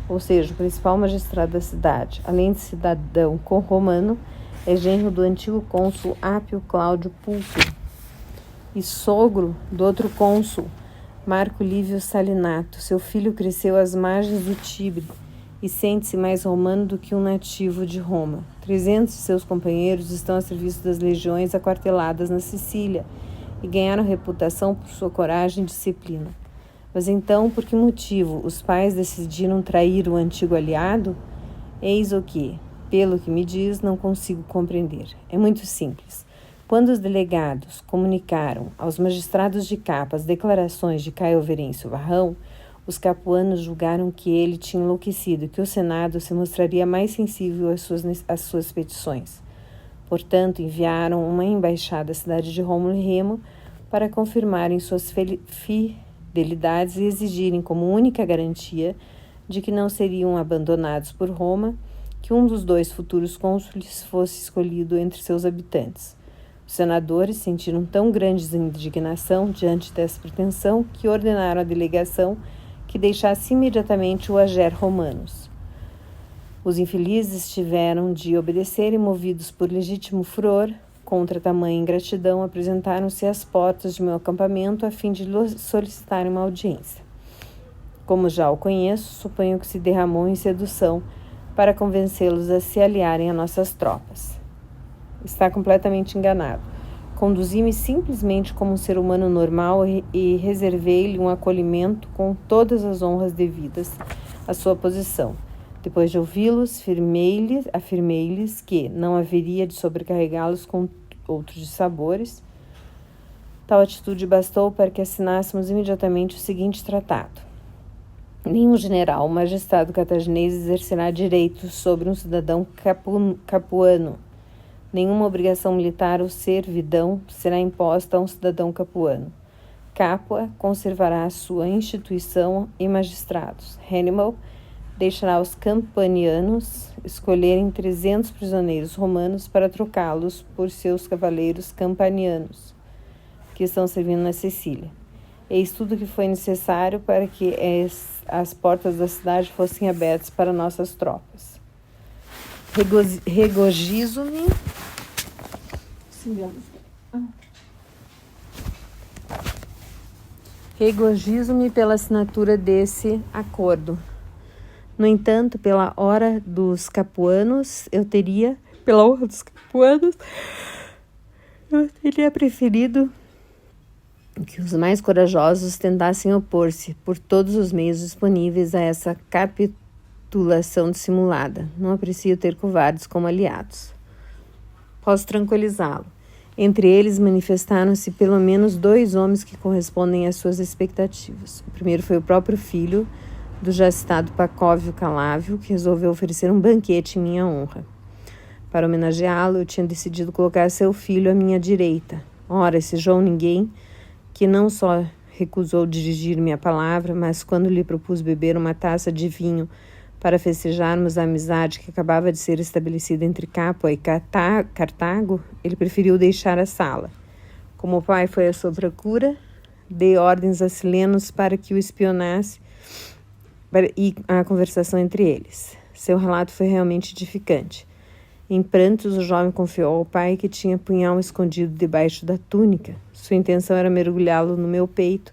ou seja, o principal magistrado da cidade, além de cidadão romano, é genro do antigo cônsul Apio Cláudio Pulcro e sogro do outro cônsul, Marco Lívio Salinato. Seu filho cresceu às margens do Tibre e sente-se mais romano do que um nativo de Roma. 300 de seus companheiros estão a serviço das legiões aquarteladas na Sicília, e ganharam reputação por sua coragem e disciplina. Mas então, por que motivo os pais decidiram trair o antigo aliado? Eis o que, pelo que me diz, não consigo compreender. É muito simples. Quando os delegados comunicaram aos magistrados de Capa as declarações de Caio Verêncio Varrão, os capuanos julgaram que ele tinha enlouquecido e que o Senado se mostraria mais sensível às suas petições. Portanto, enviaram uma embaixada à cidade de Rômulo e Remo para confirmarem suas fidelidades e exigirem como única garantia de que não seriam abandonados por Roma que um dos 2 futuros cônsules fosse escolhido entre seus habitantes. Os senadores sentiram tão grande indignação diante dessa pretensão que ordenaram à delegação que deixasse imediatamente o Ager Romanus. Os infelizes tiveram de obedecer e, movidos por legítimo furor contra tamanha ingratidão, apresentaram-se às portas de meu acampamento a fim de solicitarem uma audiência. Como já o conheço, suponho que se derramou em sedução para convencê-los a se aliarem a nossas tropas. Está completamente enganado. Conduzi-me simplesmente como um ser humano normal e reservei-lhe um acolhimento com todas as honras devidas à sua posição. Depois de ouvi-los, afirmei-lhes que não haveria de sobrecarregá-los com outros sabores. Tal atitude bastou para que assinássemos imediatamente o seguinte tratado. Nenhum general ou magistrado cataginês exercerá direitos sobre um cidadão capuano. Nenhuma obrigação militar ou servidão será imposta a um cidadão capuano. Capua conservará a sua instituição e magistrados. Hannibal deixará os campanianos escolherem 300 prisioneiros romanos para trocá-los por seus cavaleiros campanianos, que estão servindo na Sicília. Eis tudo que foi necessário para que as portas da cidade fossem abertas para nossas tropas. Regozijo-me pela assinatura desse acordo. No entanto, pela honra dos capuanos, eu teria preferido que os mais corajosos tentassem opor-se por todos os meios disponíveis a essa capitulação dissimulada. Não aprecio ter covardes como aliados. Posso tranquilizá-lo. Entre eles manifestaram-se pelo menos 2 homens que correspondem às suas expectativas. O primeiro foi o próprio filho do já citado Pacóvio Calávio, que resolveu oferecer um banquete em minha honra. Para homenageá-lo, eu tinha decidido colocar seu filho à minha direita. Ora, esse João Ninguém, que não só recusou dirigir-me a palavra, mas quando lhe propus beber uma taça de vinho para festejarmos a amizade que acabava de ser estabelecida entre Capua e Cartago, ele preferiu deixar a sala. Como o pai foi à sua procura, dei ordens a Silenos para que o espionasse e a conversação entre eles. Seu relato foi realmente edificante. Em prantos, o jovem confiou ao pai que tinha punhal escondido debaixo da túnica. Sua intenção era mergulhá-lo no meu peito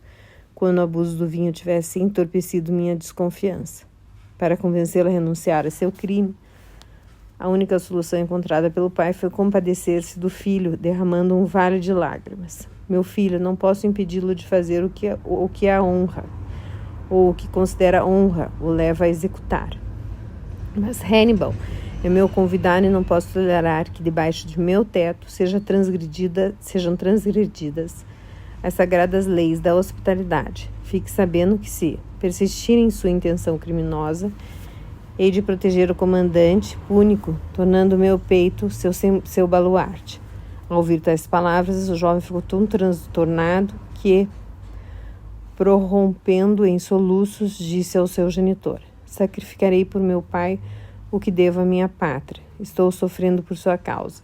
quando o abuso do vinho tivesse entorpecido minha desconfiança. Para convencê-lo a renunciar a seu crime, a única solução encontrada pelo pai foi compadecer-se do filho, derramando um vale de lágrimas. Meu filho, não posso impedi-lo de fazer o que a honra, ou o que considera honra, o leva a executar. Mas Hannibal é meu convidado e não posso tolerar que debaixo de meu teto sejam transgredidas as sagradas leis da hospitalidade. Fique sabendo que, se persistir em sua intenção criminosa, hei de proteger o comandante púnico, tornando meu peito seu baluarte. Ao ouvir tais palavras, o jovem ficou tão transtornado que, prorrompendo em soluços, disse ao seu genitor: sacrificarei por meu pai o que devo à minha pátria. Estou sofrendo por sua causa.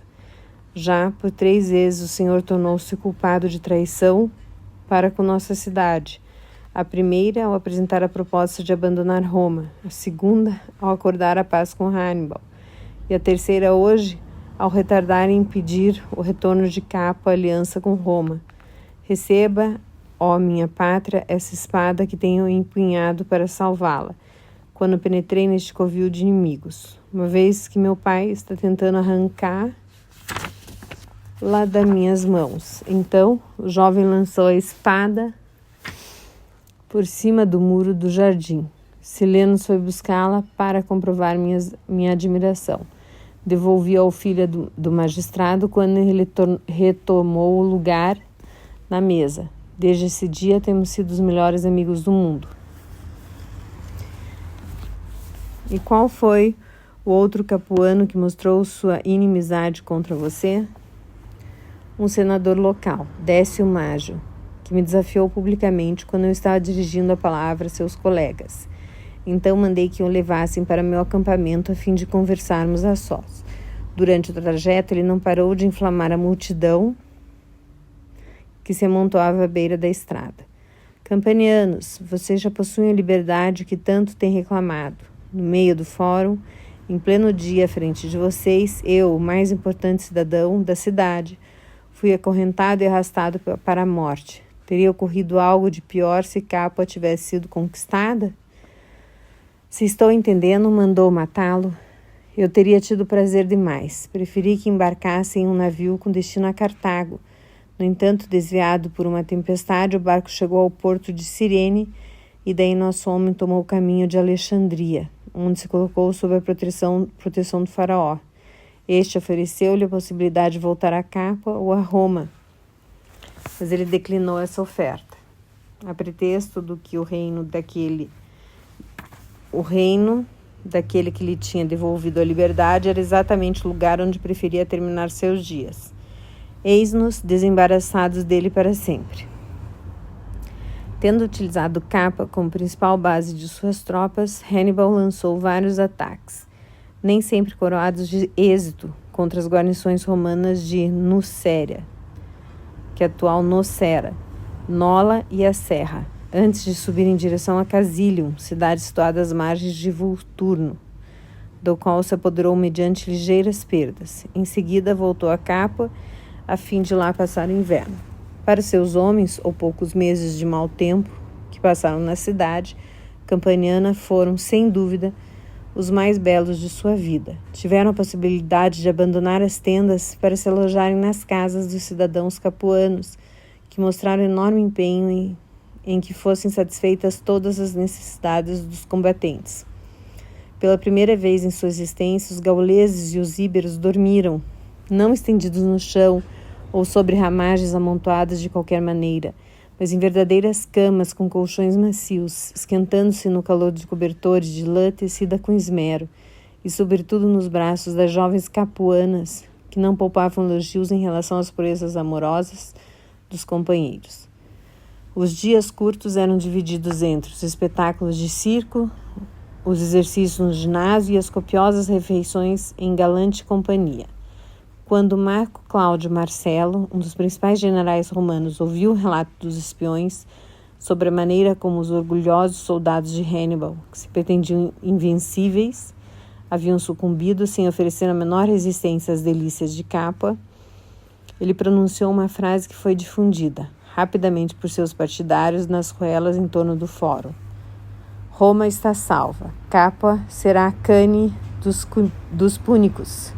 Já por 3 vezes o Senhor tornou-se culpado de traição para com nossa cidade. A primeira, ao apresentar a proposta de abandonar Roma. A segunda, ao acordar a paz com Hannibal. E a terceira, hoje, ao retardar e impedir o retorno de Capua à aliança com Roma. Receba, ó minha pátria, essa espada que tenho empunhado para salvá-la, quando penetrei neste covil de inimigos. Uma vez que meu pai está tentando arrancar tirá-la das minhas mãos. Então o jovem lançou a espada por cima do muro do jardim. Silenos foi buscá-la para comprovar minha admiração. Devolvi ao filho do magistrado quando ele retomou o lugar na mesa. Desde esse dia temos sido os melhores amigos do mundo. E qual foi o outro capuano que mostrou sua inimizade contra você? Um senador local, Décio Maggio, que me desafiou publicamente quando eu estava dirigindo a palavra a seus colegas. Então mandei que o levassem para meu acampamento a fim de conversarmos a sós. Durante o trajeto, ele não parou de inflamar a multidão que se amontoava à beira da estrada. Campanianos, vocês já possuem a liberdade que tanto têm reclamado. No meio do fórum, em pleno dia à frente de vocês, eu, o mais importante cidadão da cidade, fui acorrentado e arrastado para a morte. Teria ocorrido algo de pior se Capua tivesse sido conquistada? Se estou entendendo, mandou matá-lo. Eu teria tido prazer demais. Preferi que embarcasse em um navio com destino a Cartago. No entanto, desviado por uma tempestade, o barco chegou ao porto de Cirene e daí nosso homem tomou o caminho de Alexandria, onde se colocou sob a proteção do faraó. Este ofereceu-lhe a possibilidade de voltar a Capua ou a Roma, mas ele declinou essa oferta, a pretexto do que o reino daquele que lhe tinha devolvido a liberdade era exatamente o lugar onde preferia terminar seus dias. Eis-nos desembaraçados dele para sempre. Tendo utilizado Capua como principal base de suas tropas, Hannibal lançou vários ataques, nem sempre coroados de êxito, contra as guarnições romanas de Nucéria, que é a atual Nocera, Nola e a Serra, antes de subir em direção a Casilium, cidade situada às margens de Vulturno, do qual se apoderou mediante ligeiras perdas. Em seguida voltou a Capua, a fim de lá passar o inverno. Para seus homens, ou poucos meses de mau tempo que passaram na cidade campaniana foram, sem dúvida, os mais belos de sua vida. Tiveram a possibilidade de abandonar as tendas para se alojarem nas casas dos cidadãos capuanos, que mostraram enorme empenho em que fossem satisfeitas todas as necessidades dos combatentes. Pela primeira vez em sua existência, os gauleses e os íberos dormiram, não estendidos no chão ou sobre ramagens amontoadas de qualquer maneira, mas em verdadeiras camas com colchões macios, esquentando-se no calor de cobertores de lã tecida com esmero, e sobretudo nos braços das jovens capuanas, que não poupavam elogios em relação às purezas amorosas dos companheiros. Os dias curtos eram divididos entre os espetáculos de circo, os exercícios no ginásio e as copiosas refeições em galante companhia. Quando Marco Cláudio Marcelo, um dos principais generais romanos, ouviu o relato dos espiões sobre a maneira como os orgulhosos soldados de Hannibal, que se pretendiam invencíveis, haviam sucumbido sem oferecer a menor resistência às delícias de Capua, ele pronunciou uma frase que foi difundida rapidamente por seus partidários nas ruelas em torno do fórum. Roma está salva. Capua será a cane dos púnicos.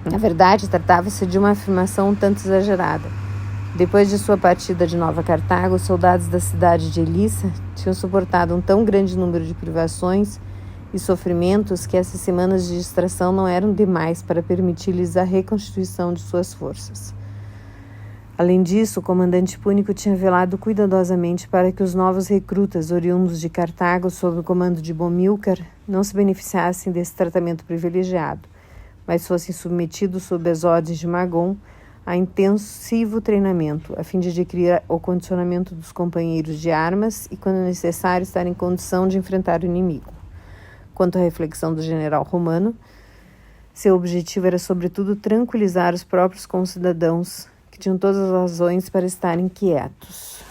Na verdade, tratava-se de uma afirmação um tanto exagerada. Depois de sua partida de Nova Cartago, os soldados da cidade de Elissa tinham suportado um tão grande número de privações e sofrimentos que essas semanas de distração não eram demais para permitir-lhes a reconstituição de suas forças. Além disso, o comandante púnico tinha velado cuidadosamente para que os novos recrutas oriundos de Cartago, sob o comando de Bomilcar, não se beneficiassem desse tratamento privilegiado, mas fossem submetidos sob as ordens de Magon a intensivo treinamento, a fim de adquirir o condicionamento dos companheiros de armas e, quando necessário, estar em condição de enfrentar o inimigo. Quanto à reflexão do general romano, seu objetivo era, sobretudo, tranquilizar os próprios concidadãos, que tinham todas as razões para estarem quietos.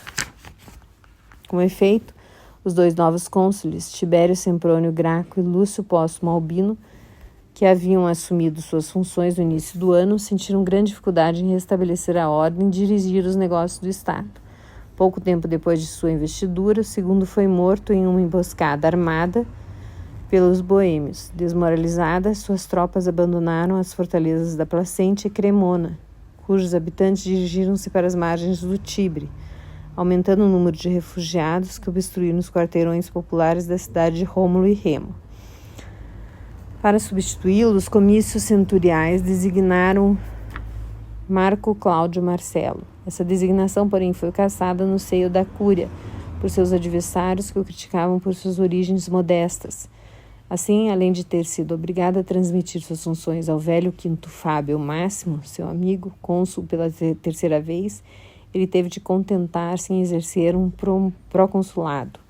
Com efeito, os dois novos cônsules, Tibério Semprônio Graco e Lúcio Póstumo Albino, que haviam assumido suas funções no início do ano, sentiram grande dificuldade em restabelecer a ordem e dirigir os negócios do Estado. Pouco tempo depois de sua investidura, o segundo foi morto em uma emboscada armada pelos boêmios. Desmoralizadas, suas tropas abandonaram as fortalezas da Placente e Cremona, cujos habitantes dirigiram-se para as margens do Tibre, aumentando o número de refugiados que obstruíram os quarteirões populares da cidade de Rômulo e Remo. Para substituí-lo, os comícios centuriais designaram Marco Cláudio Marcelo. Essa designação, porém, foi cassada no seio da Cúria por seus adversários que o criticavam por suas origens modestas. Assim, além de ter sido obrigado a transmitir suas funções ao velho Quinto Fábio Máximo, seu amigo, cônsul pela terceira vez, ele teve de contentar-se em exercer um proconsulado,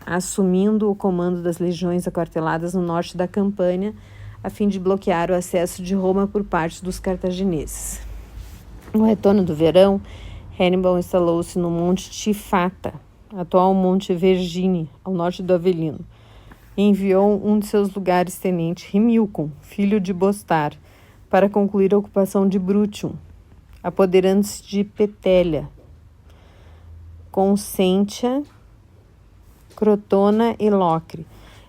assumindo o comando das legiões aquarteladas no norte da Campânia, a fim de bloquear o acesso de Roma por parte dos cartagineses. No retorno do verão, Hannibal instalou-se no Monte Tifata, atual Monte Vergine, ao norte do Avelino, e enviou um de seus lugares-tenente, Rimilcon, filho de Bostar, para concluir a ocupação de Brutium, apoderando-se de Petélia, Consentia, Crotona e Locre.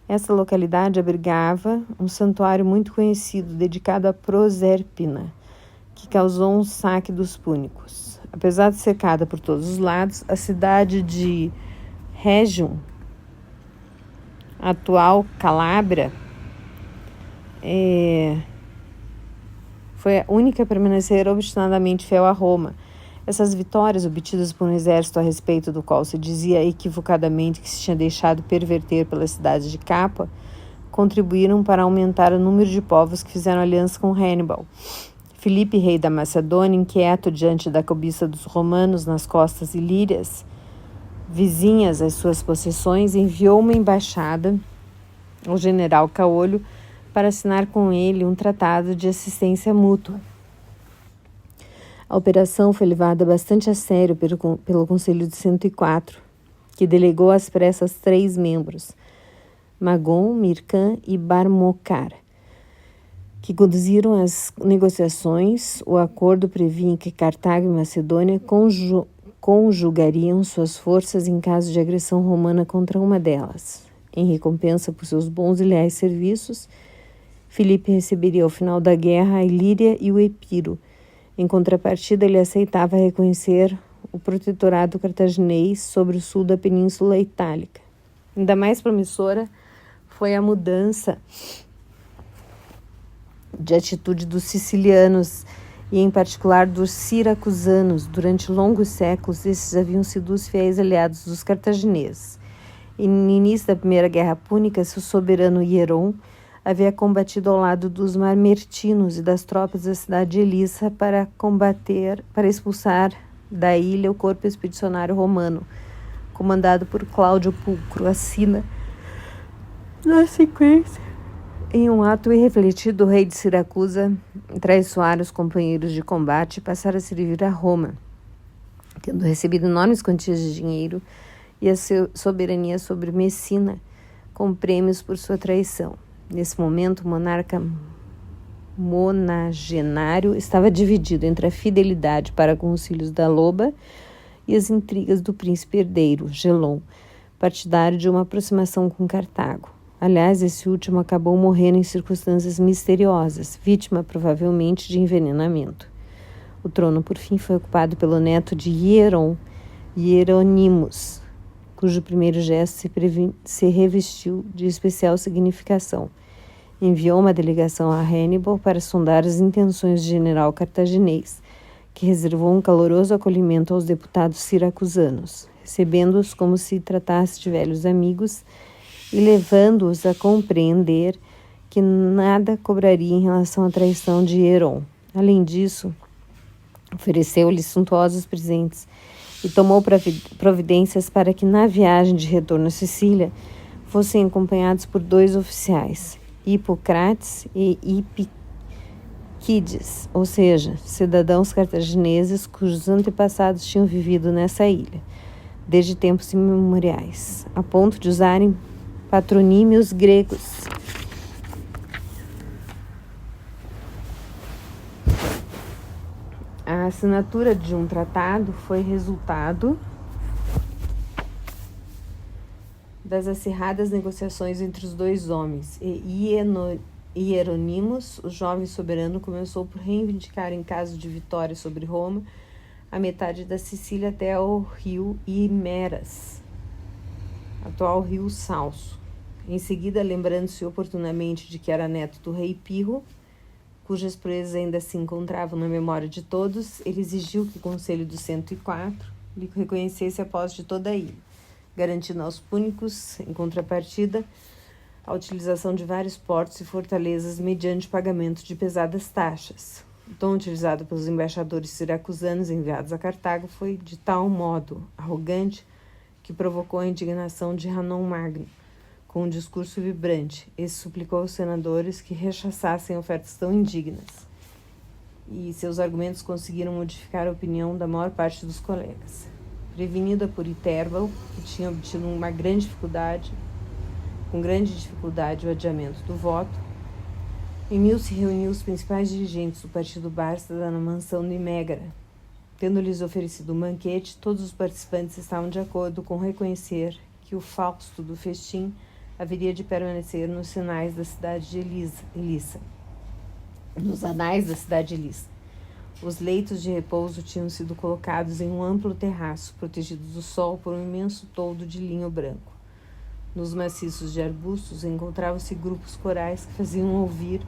Essa localidade abrigava um santuário muito conhecido, dedicado a Proserpina, que causou um saque dos púnicos. Apesar de cercada por todos os lados, a cidade de Rhegium, atual Calábria, foi a única a permanecer obstinadamente fiel a Roma. Essas vitórias, obtidas por um exército a respeito do qual se dizia equivocadamente que se tinha deixado perverter pela cidade de Capa, contribuíram para aumentar o número de povos que fizeram aliança com Hannibal. Filipe, rei da Macedônia, inquieto diante da cobiça dos romanos nas costas ilírias, vizinhas às suas possessões, enviou uma embaixada ao general Caolho para assinar com ele um tratado de assistência mútua. A operação foi levada bastante a sério pelo Conselho de 104, que delegou às pressas 3 membros, Magon, Mircan e Barmocar, que conduziram as negociações. O acordo previa que Cartago e Macedônia conjugariam suas forças em caso de agressão romana contra uma delas. Em recompensa por seus bons e leais serviços, Filipe receberia ao final da guerra a Ilíria e o Epiro. Em contrapartida, ele aceitava reconhecer o protetorado cartaginês sobre o sul da Península Itálica. Ainda mais promissora foi a mudança de atitude dos sicilianos e, em particular, dos siracusanos. Durante longos séculos, esses haviam sido os fiéis aliados dos cartagineses. E no início da Primeira Guerra Púnica, seu soberano Hieron havia combatido ao lado dos Mamertinos e das tropas da cidade de Elissa para expulsar da ilha o corpo expedicionário romano, comandado por Cláudio Pulcro. Assina, na sequência, em um ato irrefletido, o rei de Siracusa traiçoara os companheiros de combate e passara a servir a Roma, tendo recebido enormes quantias de dinheiro e a soberania sobre Messina, com prêmios por sua traição. Nesse momento, o monarca monagenário estava dividido entre a fidelidade para com os filhos da loba e as intrigas do príncipe herdeiro, Gelon, partidário de uma aproximação com Cartago. Aliás, esse último acabou morrendo em circunstâncias misteriosas, vítima provavelmente de envenenamento. O trono, por fim, foi ocupado pelo neto de Hieron, Hieronymus, cujo primeiro gesto se revestiu de especial significação. Enviou uma delegação a Hannibal para sondar as intenções do general cartaginês, que reservou um caloroso acolhimento aos deputados siracusanos, recebendo-os como se tratasse de velhos amigos e levando-os a compreender que nada cobraria em relação à traição de Hieron. Além disso, ofereceu-lhes suntuosos presentes e tomou providências para que, na viagem de retorno à Sicília, fossem acompanhados por 2 oficiais, Hipocrates e Hipiquides, ou seja, cidadãos cartagineses cujos antepassados tinham vivido nessa ilha, desde tempos imemoriais, a ponto de usarem patronímios gregos. A assinatura de um tratado foi resultado das acirradas negociações entre os dois homens, e Hieronymus, o jovem soberano, começou por reivindicar, em caso de vitória sobre Roma, a metade da Sicília até ao rio Imeras, atual rio Salso. Em seguida, lembrando-se oportunamente de que era neto do rei Pirro, cujas proezas ainda se encontravam na memória de todos, ele exigiu que o Conselho dos 104 lhe reconhecesse a posse de toda a ilha, garantindo aos púnicos, em contrapartida, a utilização de vários portos e fortalezas mediante pagamento de pesadas taxas. O tom utilizado pelos embaixadores siracusanos enviados a Cartago foi de tal modo arrogante que provocou a indignação de Hanon Magno. Com um discurso vibrante, esse suplicou aos senadores que rechaçassem ofertas tão indignas. E seus argumentos conseguiram modificar a opinião da maior parte dos colegas. Prevenida por Iterbal, que tinha obtido com grande dificuldade o adiamento do voto, Emil se reuniu os principais dirigentes do partido Bárstada na mansão de Mégara. Tendo-lhes oferecido um banquete, todos os participantes estavam de acordo com reconhecer que o Fausto do festim haveria de permanecer nos sinais da cidade de Elissa, nos anais da cidade de Elissa. Os leitos de repouso tinham sido colocados em um amplo terraço, protegidos do sol por um imenso toldo de linho branco. Nos maciços de arbustos encontravam-se grupos corais que faziam ouvir,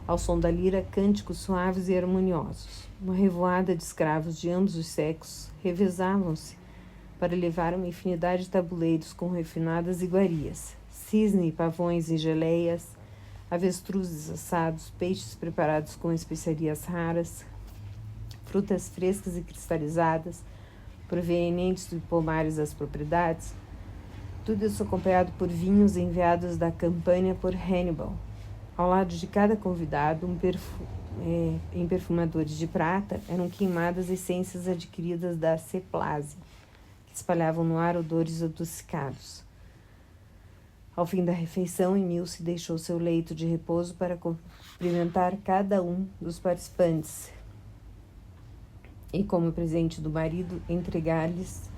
ao som da lira, cânticos suaves e harmoniosos. Uma revoada de escravos de ambos os sexos revezavam-se para levar uma infinidade de tabuleiros com refinadas iguarias, cisne, pavões e geleias, avestruzes assados, peixes preparados com especiarias raras, frutas frescas e cristalizadas, provenientes de pomares das propriedades, tudo isso acompanhado por vinhos enviados da Campânia por Hannibal. Ao lado de cada convidado, em perfumadores de prata, eram queimadas essências adquiridas da Ceplásia, que espalhavam no ar odores adocicados. Ao fim da refeição, Emil se deixou seu leito de repouso para cumprimentar cada um dos participantes e, como presente do marido, entregar-lhes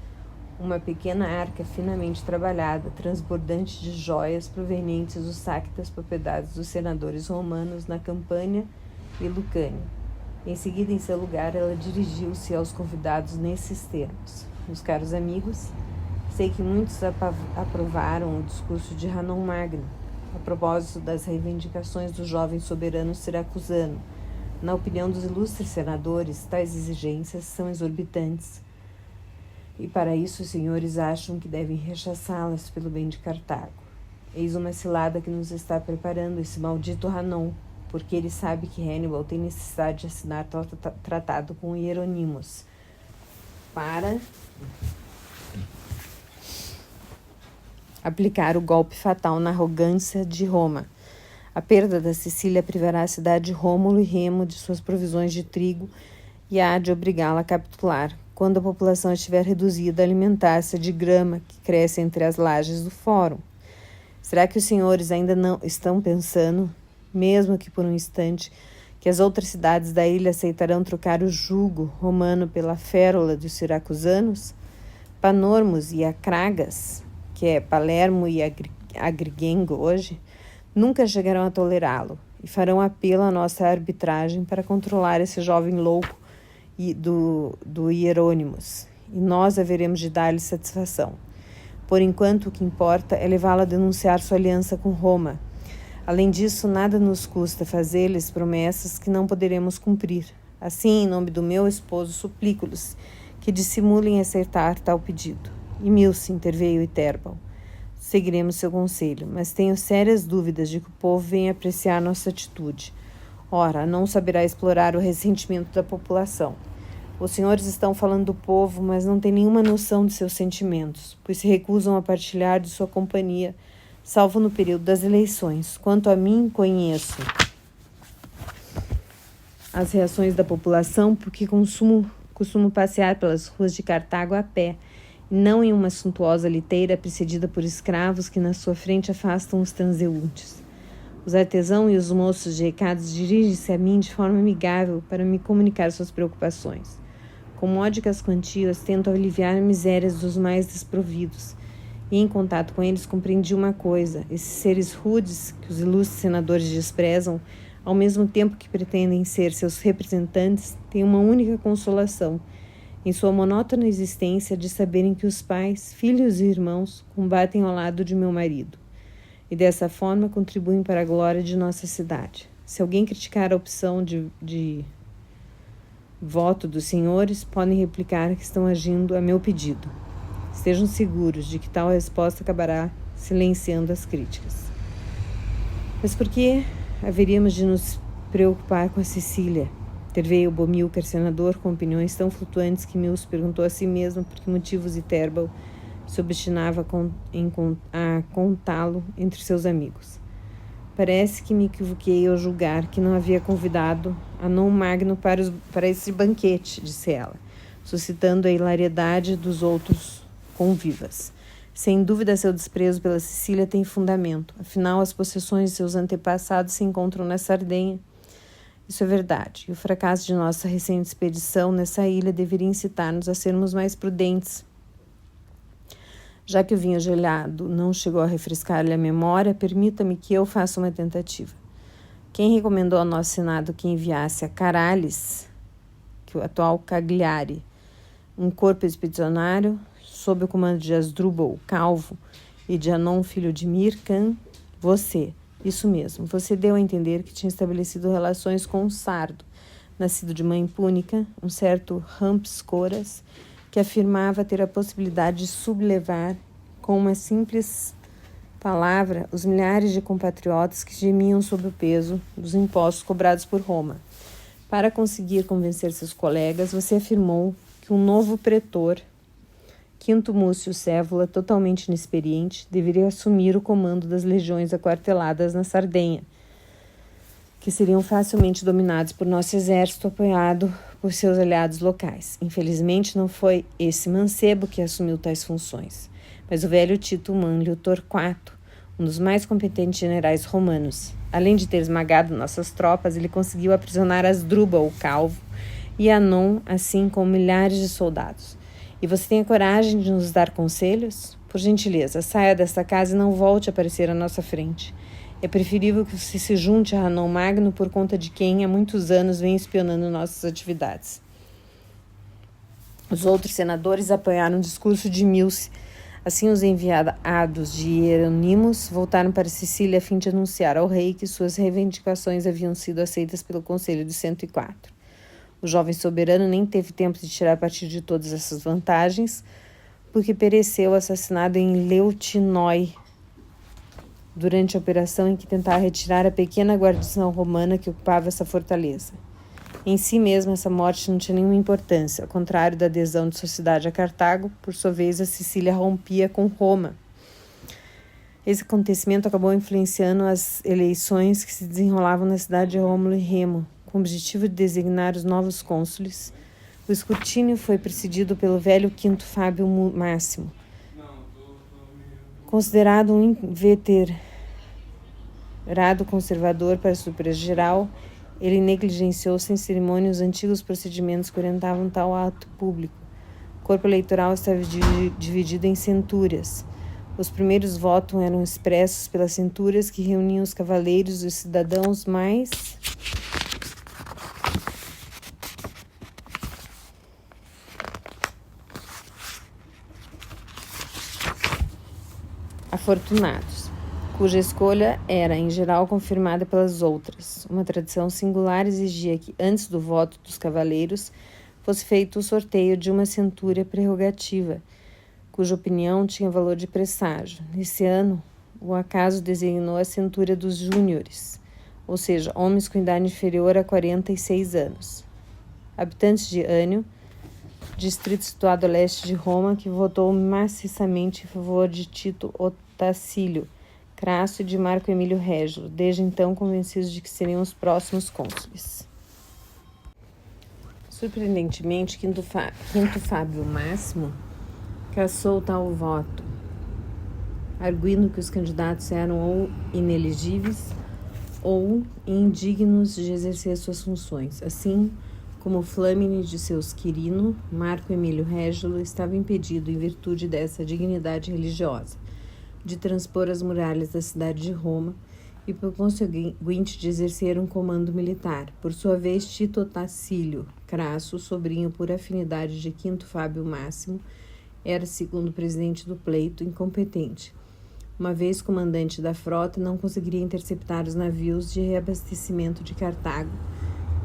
uma pequena arca finamente trabalhada, transbordante de joias provenientes do saque das propriedades dos senadores romanos na Campânia e Lucânia. Em seguida, em seu lugar, ela dirigiu-se aos convidados nesses termos: meus caros amigos, sei que muitos aprovaram o discurso de Hanon Magno a propósito das reivindicações do jovem soberano siracusano. Na opinião dos ilustres senadores, tais exigências são exorbitantes, e para isso os senhores acham que devem rechaçá-las pelo bem de Cartago. Eis uma cilada que nos está preparando esse maldito Hanon, porque ele sabe que Hannibal tem necessidade de assinar tratado com Hieronymus para aplicar o golpe fatal na arrogância de Roma. A perda da Sicília privará a cidade de Rômulo e Remo de suas provisões de trigo e há de obrigá-la a capitular, quando a população estiver reduzida a alimentar-se de grama que cresce entre as lajes do fórum. Será que os senhores ainda não estão pensando, mesmo que por um instante, que as outras cidades da ilha aceitarão trocar o jugo romano pela férola dos siracusanos? Panormos e Acragas, que é Palermo e Agrigengo hoje, nunca chegarão a tolerá-lo e farão apelo à nossa arbitragem para controlar esse jovem louco do Hieronymus, e nós haveremos de dar-lhe satisfação. Por enquanto, o que importa é levá-lo a denunciar sua aliança com Roma. Além disso, nada nos custa fazer-lhes promessas que não poderemos cumprir. Assim, em nome do meu esposo, suplico-lhes que dissimulem aceitar tal pedido. Emil-se, interveio Iterbal. Seguiremos seu conselho, mas tenho sérias dúvidas de que o povo venha apreciar nossa atitude. Ora, não saberá explorar o ressentimento da população. Os senhores estão falando do povo, mas não têm nenhuma noção de seus sentimentos, pois se recusam a partilhar de sua companhia, salvo no período das eleições. Quanto a mim, conheço as reações da população, porque costumo passear pelas ruas de Cartago a pé, e não em uma suntuosa liteira precedida por escravos que na sua frente afastam os transeuntes. Os artesãos e os moços de recados dirigem-se a mim de forma amigável para me comunicar suas preocupações. Com módicas quantias, tento aliviar misérias dos mais desprovidos, e em contato com eles compreendi uma coisa: esses seres rudes que os ilustres senadores desprezam, ao mesmo tempo que pretendem ser seus representantes, têm uma única consolação em sua monótona existência de saberem que os pais, filhos e irmãos combatem ao lado de meu marido e dessa forma contribuem para a glória de nossa cidade. Se alguém criticar a opção de voto dos senhores, podem replicar que estão agindo a meu pedido. Estejam seguros de que tal resposta acabará silenciando as críticas. Mas por que haveríamos de nos preocupar com a Sicília? Interveio Bomilcar, senador, com opiniões tão flutuantes que Mills perguntou a si mesmo por que motivos Iterbal se obstinava a contá-lo entre seus amigos. Parece que me equivoquei ao julgar que não havia convidado Anon Magno para esse banquete, disse ela, suscitando a hilariedade dos outros convivas. Sem dúvida, seu desprezo pela Sicília tem fundamento. Afinal, as possessões de seus antepassados se encontram na Sardenha. Isso é verdade, e o fracasso de nossa recente expedição nessa ilha deveria incitar-nos a sermos mais prudentes. Já que o vinho gelado não chegou a refrescar-lhe a memória, permita-me que eu faça uma tentativa. Quem recomendou ao nosso Senado que enviasse a Carales, que é o atual Cagliari, um corpo expedicionário sob o comando de Asdrubal, calvo, e de Anon, filho de Mircan? Você. Isso mesmo, você deu a entender que tinha estabelecido relações com um sardo, nascido de mãe púnica, um certo Rampscoras, que afirmava ter a possibilidade de sublevar, com uma simples palavra, os milhares de compatriotas que gemiam sob o peso dos impostos cobrados por Roma. Para conseguir convencer seus colegas, você afirmou que um novo pretor, Quinto Múcio Cévola, totalmente inexperiente, deveria assumir o comando das legiões aquarteladas na Sardenha, que seriam facilmente dominados por nosso exército apoiado por seus aliados locais. Infelizmente, não foi esse mancebo que assumiu tais funções, mas o velho Tito Manlio Torquato, um dos mais competentes generais romanos. Além de ter esmagado nossas tropas, ele conseguiu aprisionar Asdrubal, o calvo, e Anon, assim como milhares de soldados. E você tem a coragem de nos dar conselhos? Por gentileza, saia desta casa e não volte a aparecer à nossa frente. É preferível que você se junte a Anon Magno por conta de quem há muitos anos vem espionando nossas atividades. Os outros senadores apoiaram o discurso de Milce. Assim, os enviados de Hieronymus voltaram para Sicília a fim de anunciar ao rei que suas reivindicações haviam sido aceitas pelo Conselho de 104. O jovem soberano nem teve tempo de tirar partido de todas essas vantagens, porque pereceu assassinado em Leutinói, durante a operação em que tentava retirar a pequena guarnição romana que ocupava essa fortaleza. Em si mesma, essa morte não tinha nenhuma importância. Ao contrário da adesão de sua cidade a Cartago, por sua vez, a Sicília rompia com Roma. Esse acontecimento acabou influenciando as eleições que se desenrolavam na cidade de Rômulo e Remo, com o objetivo de designar os novos cônsules. O escrutínio foi precedido pelo velho Quinto Fábio Máximo. Considerado um inveterado conservador para a surpresa geral, ele negligenciou sem cerimônia os antigos procedimentos que orientavam tal ato público. O corpo eleitoral estava dividido em centúrias. Os primeiros votos eram expressos pelas centúrias que reuniam os cavaleiros e os cidadãos mais afortunados, cuja escolha era, em geral, confirmada pelas outras. Uma tradição singular exigia que, antes do voto dos cavaleiros, fosse feito o sorteio de uma centúria prerrogativa, cuja opinião tinha valor de presságio. Nesse ano, o acaso designou a centúria dos júniores, ou seja, homens com idade inferior a 46 anos. Habitantes de Ânio, distrito situado a leste de Roma, que votou maciçamente em favor de Tito Otacílio, Crasso e de Marco Emílio Régulo, desde então convencidos de que seriam os próximos cônsules. Surpreendentemente, Quinto Fábio Máximo cassou tal voto, arguindo que os candidatos eram ou inelegíveis ou indignos de exercer suas funções. Assim, Como Flâmine de seus Quirino, Marco Emílio Régulo estava impedido, em virtude dessa dignidade religiosa, de transpor as muralhas da cidade de Roma e, por conseguinte, de exercer um comando militar. Por sua vez, Tito Tacílio Crasso, sobrinho por afinidade de Quinto Fábio Máximo, era, segundo presidente do pleito, incompetente. Uma vez comandante da frota, não conseguiria interceptar os navios de reabastecimento de Cartago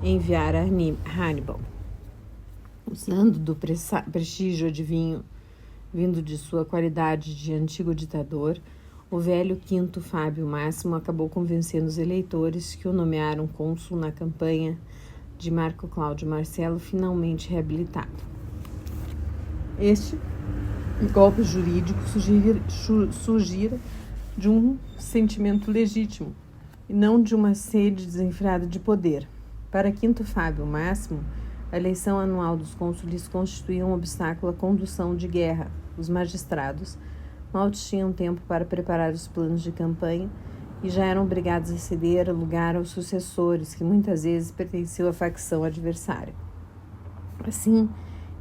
e enviar a Hannibal. Usando do prestígio adivinho vindo de sua qualidade de antigo ditador, o velho Quinto Fábio Máximo acabou convencendo os eleitores que o nomearam cônsul na campanha de Marco Cláudio Marcelo, finalmente reabilitado. Este golpe jurídico surgira de um sentimento legítimo e não de uma sede desenfreada de poder. Para Quinto Fábio Máximo, a eleição anual dos cônsules constituía um obstáculo à condução de guerra. Os magistrados mal tinham tempo para preparar os planos de campanha e já eram obrigados a ceder lugar aos sucessores, que muitas vezes pertenciam à facção adversária. Assim,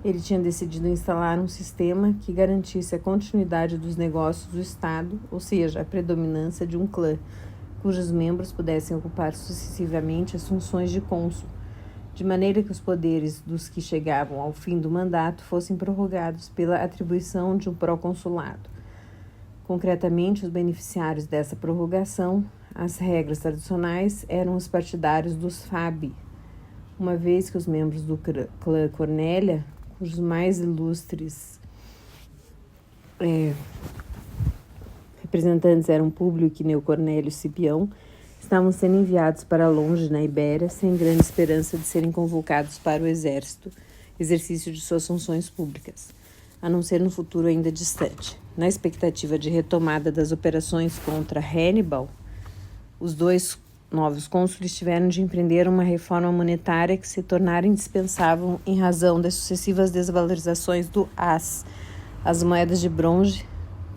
ele tinha decidido instalar um sistema que garantisse a continuidade dos negócios do Estado, ou seja, a predominância de um clã, cujos membros pudessem ocupar sucessivamente as funções de cônsul, de maneira que os poderes dos que chegavam ao fim do mandato fossem prorrogados pela atribuição de um proconsulado. Concretamente, os beneficiários dessa prorrogação, as regras tradicionais, eram os partidários dos Fabii, uma vez que os membros do clã Cornélia, cujos mais ilustres representantes eram Públio e Quineu Cornélio Cipião, estavam sendo enviados para longe na Ibéria, sem grande esperança de serem convocados para o exercício de suas funções públicas, a não ser no futuro ainda distante. Na expectativa de retomada das operações contra Hannibal, os dois novos cônsules tiveram de empreender uma reforma monetária que se tornara indispensável em razão das sucessivas desvalorizações do as moedas de bronze,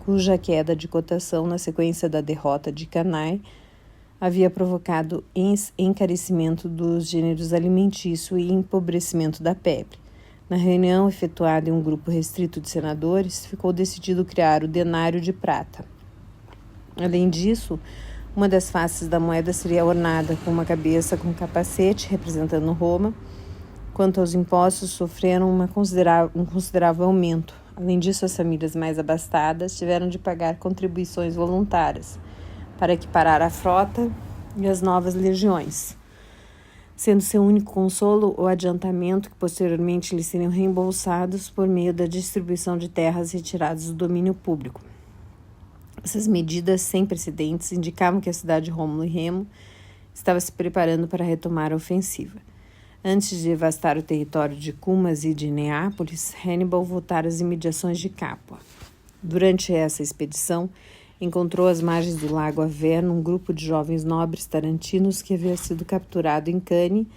cuja queda de cotação na sequência da derrota de Cannae havia provocado encarecimento dos gêneros alimentício e empobrecimento da febre. Na reunião efetuada em um grupo restrito de senadores, ficou decidido criar o denário de prata. Além disso, uma das faces da moeda seria ornada com uma cabeça com capacete, representando Roma. Quanto aos impostos, sofreram um considerável aumento. Além disso, as famílias mais abastadas tiveram de pagar contribuições voluntárias para equiparar a frota e as novas legiões, sendo seu único consolo o adiantamento que posteriormente lhes seriam reembolsados por meio da distribuição de terras retiradas do domínio público. Essas medidas sem precedentes indicavam que a cidade de Rômulo e Remo estava se preparando para retomar a ofensiva. Antes de devastar o território de Cumas e de Neápolis, Hannibal voltara às imediações de Capua. Durante essa expedição, encontrou às margens do lago Averno um grupo de jovens nobres tarantinos que havia sido capturado em Cane,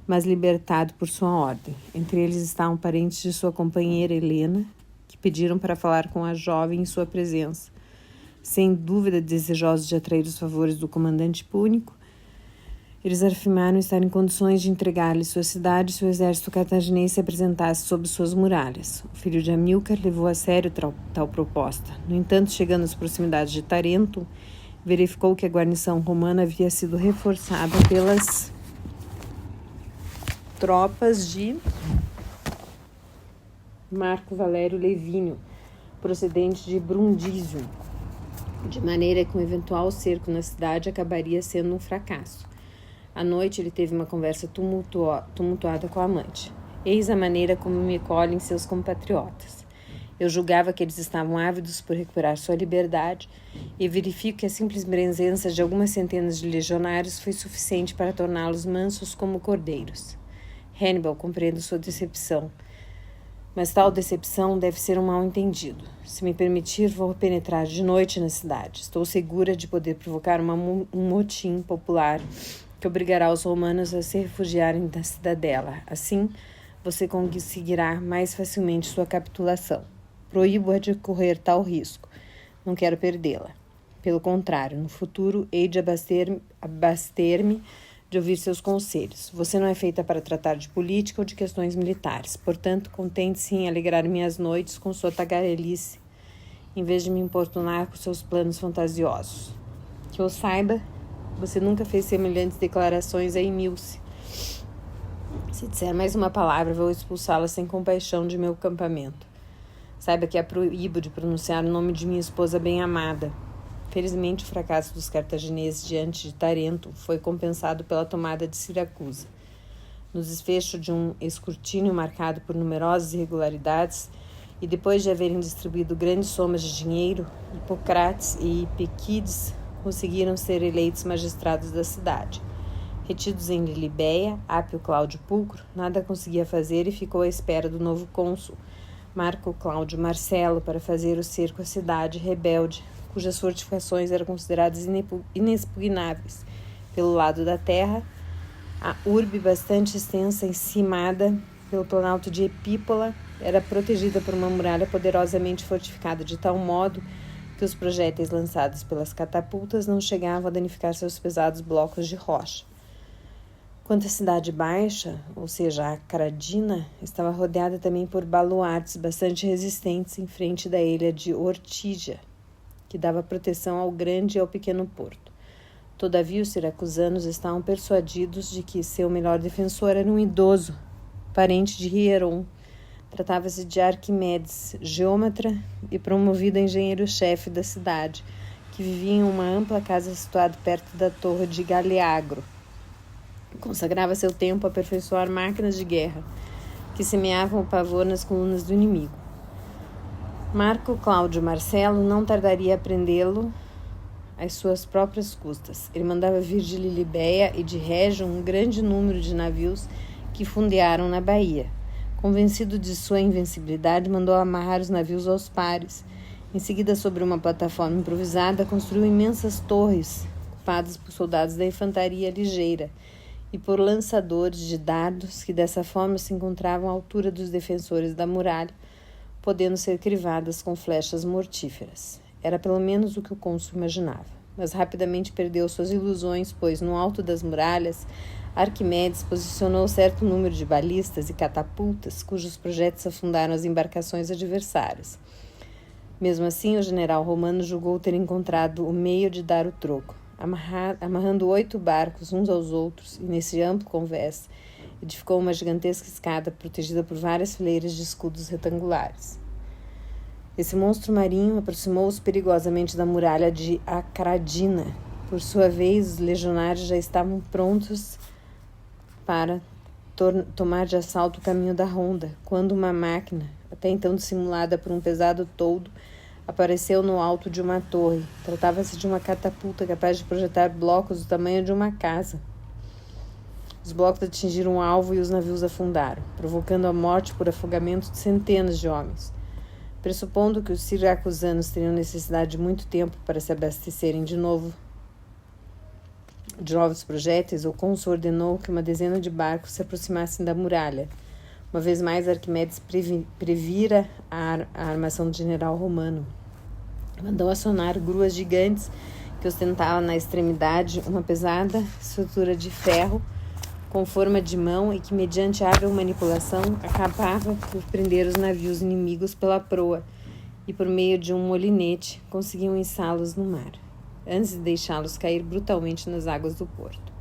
mas libertado por sua ordem. Entre eles estavam parentes de sua companheira Helena, que pediram para falar com a jovem em sua presença. Sem dúvida desejosos de atrair os favores do comandante púnico, eles afirmaram estar em condições de entregar-lhe sua cidade se o exército cartaginês se apresentasse sob suas muralhas. O filho de Amílcar levou a sério tal proposta. No entanto, chegando às proximidades de Tarento, verificou que a guarnição romana havia sido reforçada pelas tropas de Marco Valério Levínio, procedente de Brundisium, de maneira que um eventual cerco na cidade acabaria sendo um fracasso. À noite, ele teve uma conversa tumultuada com a amante. Eis a maneira como me colhem seus compatriotas. Eu julgava que eles estavam ávidos por recuperar sua liberdade e verifico que a simples presença de algumas centenas de legionários foi suficiente para torná-los mansos como cordeiros. Hannibal, compreendo sua decepção, mas tal decepção deve ser um mal-entendido. Se me permitir, vou penetrar de noite na cidade. Estou segura de poder provocar um motim popular que obrigará os romanos a se refugiarem da cidadela. Assim, você conseguirá mais facilmente sua capitulação. Proíbo-a de correr tal risco. Não quero perdê-la. Pelo contrário, no futuro, hei de abaster-me de ouvir seus conselhos. Você não é feita para tratar de política ou de questões militares. Portanto, contente-se em alegrar minhas noites com sua tagarelice, em vez de me importunar com seus planos fantasiosos. Que eu saiba, você nunca fez semelhantes declarações a Emilce. Se disser mais uma palavra, vou expulsá-la sem compaixão de meu acampamento. Saiba que a proíbo de pronunciar o nome de minha esposa bem-amada. Felizmente, o fracasso dos cartagineses diante de Tarento foi compensado pela tomada de Siracusa. No desfecho de um escrutínio marcado por numerosas irregularidades, e depois de haverem distribuído grandes somas de dinheiro, Hipócrates e Epiquides conseguiram ser eleitos magistrados da cidade. Retidos em Lilibeia, Apio Cláudio Pulcro nada conseguia fazer e ficou à espera do novo cônsul, Marco Cláudio Marcelo, para fazer o cerco à cidade rebelde, cujas fortificações eram consideradas inexpugnáveis. Pelo lado da terra, a urbe bastante extensa, encimada pelo planalto de Epípola, era protegida por uma muralha poderosamente fortificada, de tal modo que os projéteis lançados pelas catapultas não chegavam a danificar seus pesados blocos de rocha. Quanto à cidade baixa, ou seja, a Cradina, estava rodeada também por baluartes bastante resistentes em frente da ilha de Ortígia, que dava proteção ao grande e ao pequeno porto. Todavia, os siracusanos estavam persuadidos de que seu melhor defensor era um idoso, parente de Hieron. Tratava-se de Arquimedes, geômetra e promovido a engenheiro-chefe da cidade, que vivia em uma ampla casa situada perto da torre de Galeagro. Consagrava seu tempo a aperfeiçoar máquinas de guerra, que semeavam o pavor nas colunas do inimigo. Marco Cláudio Marcelo não tardaria a prendê-lo às suas próprias custas. Ele mandava vir de Lilibeia e de Régio um grande número de navios que fundearam na Bahia. Convencido de sua invencibilidade, mandou amarrar os navios aos pares. Em seguida, sobre uma plataforma improvisada, construiu imensas torres, ocupadas por soldados da infantaria ligeira e por lançadores de dardos que dessa forma se encontravam à altura dos defensores da muralha, podendo ser crivadas com flechas mortíferas. Era pelo menos o que o cônsul imaginava, mas rapidamente perdeu suas ilusões, pois no alto das muralhas Arquimedes posicionou certo número de balistas e catapultas, cujos projéteis afundaram as embarcações adversárias. Mesmo assim, o general romano julgou ter encontrado o meio de dar o troco. Amarrando 8 barcos uns aos outros, e nesse amplo convés, edificou uma gigantesca escada protegida por várias fileiras de escudos retangulares. Esse monstro marinho aproximou-se perigosamente da muralha de Acradina. Por sua vez, os legionários já estavam prontos para tomar de assalto o caminho da ronda, quando uma máquina, até então dissimulada por um pesado toldo, apareceu no alto de uma torre. Tratava-se de uma catapulta capaz de projetar blocos do tamanho de uma casa. Os blocos atingiram o alvo e os navios afundaram, provocando a morte por afogamento de centenas de homens. Pressupondo que os siracusanos teriam necessidade de muito tempo para se abastecerem de novos projéteis, o cônsul ordenou que uma dezena de barcos se aproximassem da muralha. Uma vez mais, Arquimedes previra a armação do general romano. Mandou acionar gruas gigantes que ostentavam na extremidade uma pesada estrutura de ferro com forma de mão e que, mediante hábil manipulação, acabava por prender os navios inimigos pela proa e, por meio de um molinete, conseguiam içá-los no mar, antes de deixá-los cair brutalmente nas águas do porto.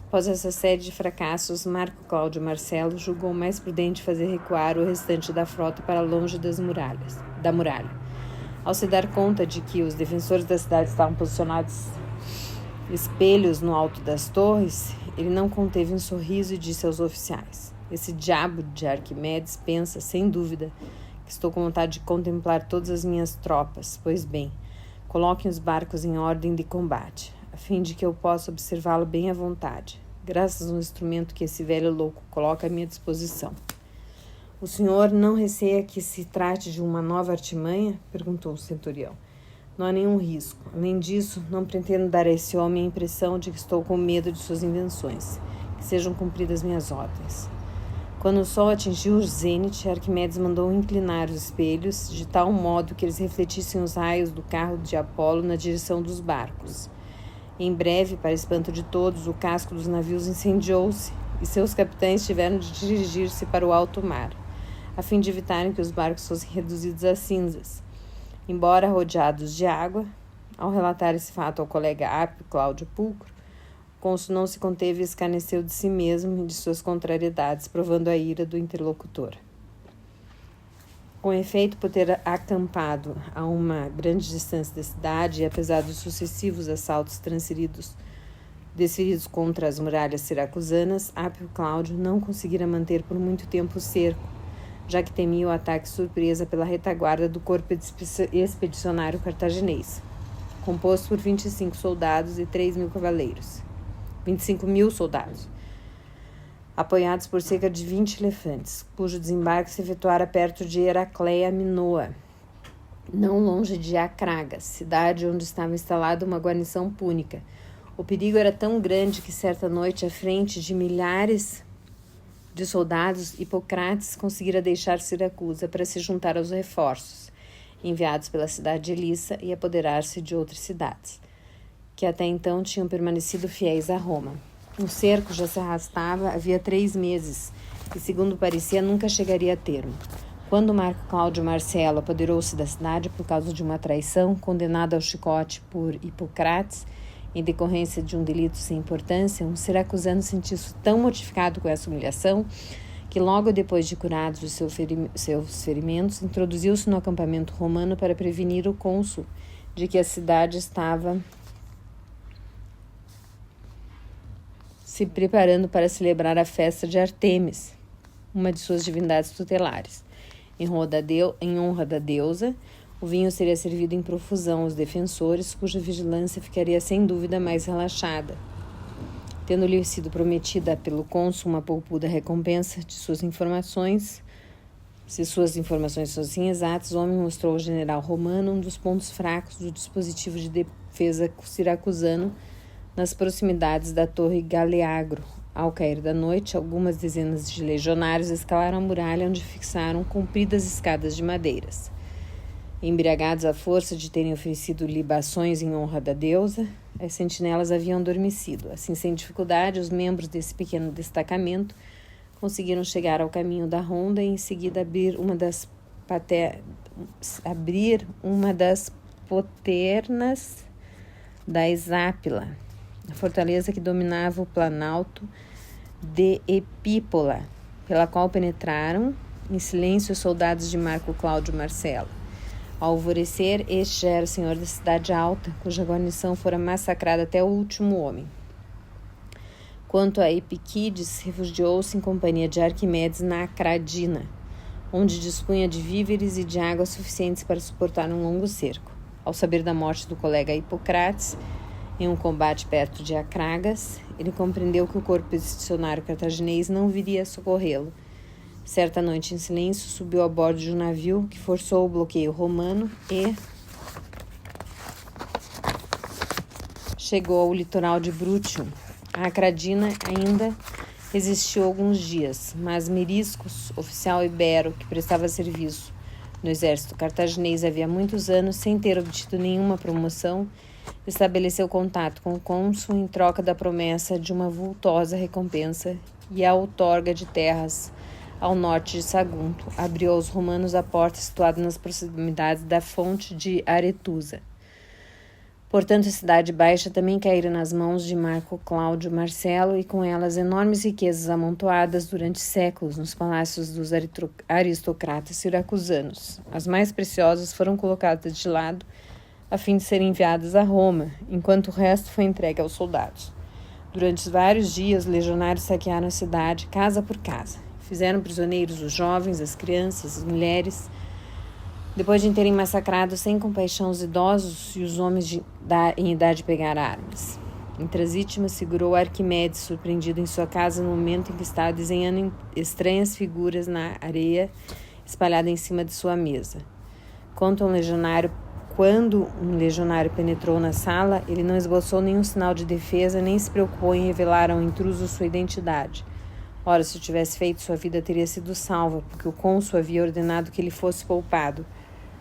Após essa série de fracassos, Marco Cláudio Marcelo julgou mais prudente fazer recuar o restante da frota para longe da muralha. Ao se dar conta de que os defensores da cidade estavam posicionados espelhos no alto das torres, ele não conteve um sorriso e disse aos oficiais: "Esse diabo de Arquimedes pensa, sem dúvida, que estou com vontade de contemplar todas as minhas tropas. Pois bem, coloquem os barcos em ordem de combate, a fim de que eu possa observá-lo bem à vontade, graças ao instrumento que esse velho louco coloca à minha disposição." "O senhor não receia que se trate de uma nova artimanha?" perguntou o centurião. "Não há nenhum risco. Além disso, não pretendo dar a esse homem a impressão de que estou com medo de suas invenções. Que sejam cumpridas minhas ordens." Quando o sol atingiu o zênite, Arquimedes mandou inclinar os espelhos de tal modo que eles refletissem os raios do carro de Apolo na direção dos barcos. Em breve, para espanto de todos, o casco dos navios incendiou-se e seus capitães tiveram de dirigir-se para o alto mar, a fim de evitarem que os barcos fossem reduzidos a cinzas. Embora rodeados de água, ao relatar esse fato ao colega Apio Cláudio Pulcro, o cônsul não se conteve e escarneceu de si mesmo e de suas contrariedades, provando a ira do interlocutor. Com efeito, por ter acampado a uma grande distância da cidade e apesar dos sucessivos assaltos desferidos contra as muralhas siracusanas, Apio Cláudio não conseguira manter por muito tempo o cerco, já que temia o ataque surpresa pela retaguarda do corpo expedicionário cartaginês, composto por 25 soldados e 3.000 cavaleiros. 25.000 soldados, apoiados por cerca de 20 elefantes, cujo desembarque se efetuara perto de Heracleia Minoa, não longe de Acragas, cidade onde estava instalada uma guarnição púnica. O perigo era tão grande que certa noite, à frente de milhares de soldados, Hipocrates conseguira deixar Siracusa para se juntar aos reforços enviados pela cidade de Lissa e apoderar-se de outras cidades, que até então tinham permanecido fiéis a Roma. O cerco já se arrastava havia 3 meses e, segundo parecia, nunca chegaria a termo. Quando Marco Cláudio Marcelo apoderou-se da cidade por causa de uma traição, condenado ao chicote por Hipocrates, em decorrência de um delito sem importância, um siracusano sentiu-se tão mortificado com essa humilhação que logo depois de curados os seus ferimentos, introduziu-se no acampamento romano para prevenir o cônsul de que a cidade estava se preparando para celebrar a festa de Artemis, uma de suas divindades tutelares. Em honra da deusa, o vinho seria servido em profusão aos defensores, cuja vigilância ficaria sem dúvida mais relaxada. Tendo-lhe sido prometida pelo cônsul uma poupuda recompensa de suas informações, se suas informações fossem exatas, o homem mostrou ao general romano um dos pontos fracos do dispositivo de defesa siracusano nas proximidades da torre Galeagro. Ao cair da noite, algumas dezenas de legionários escalaram a muralha, onde fixaram compridas escadas de madeiras. Embriagados à força de terem oferecido libações em honra da deusa, as sentinelas haviam adormecido. Assim, sem dificuldade, os membros desse pequeno destacamento conseguiram chegar ao caminho da ronda e, em seguida, abrir uma das poternas da Esápila, a fortaleza que dominava o planalto de Epípola, pela qual penetraram em silêncio os soldados de Marco Cláudio Marcelo. Ao alvorecer, este já era o senhor da cidade alta, cuja guarnição fora massacrada até o último homem. Quanto a Epiquides, refugiou-se em companhia de Arquimedes na Acradina, onde dispunha de víveres e de água suficientes para suportar um longo cerco. Ao saber da morte do colega Hipocrates, em um combate perto de Acragas, ele compreendeu que o corpo expedicionário cartaginês não viria a socorrê-lo. Certa noite, em silêncio, subiu a bordo de um navio que forçou o bloqueio romano e chegou ao litoral de Brutium. A Acradina ainda resistiu alguns dias, mas Meriscos, oficial ibero que prestava serviço no exército cartaginês havia muitos anos, sem ter obtido nenhuma promoção, estabeleceu contato com o cônsul em troca da promessa de uma vultosa recompensa e a outorga de terras ao norte de Sagunto. Abriu aos romanos a porta situada nas proximidades da fonte de Aretusa. Portanto, a cidade baixa também caíra nas mãos de Marco Cláudio Marcelo e com elas enormes riquezas amontoadas durante séculos nos palácios dos aristocratas siracusanos. As mais preciosas foram colocadas de lado a fim de serem enviadas a Roma, enquanto o resto foi entregue aos soldados. Durante vários dias, os legionários saquearam a cidade, casa por casa. Fizeram prisioneiros os jovens, as crianças, as mulheres. Depois de terem massacrado sem compaixão os idosos e os homens em idade de pegar armas. Entre as vítimas figurou Arquimedes, surpreendido em sua casa no momento em que estava desenhando estranhas figuras na areia espalhada em cima de sua mesa. Quando um legionário penetrou na sala, ele não esboçou nenhum sinal de defesa, nem se preocupou em revelar ao intruso sua identidade. Ora, se o tivesse feito, sua vida teria sido salva, porque o cônsul havia ordenado que ele fosse poupado,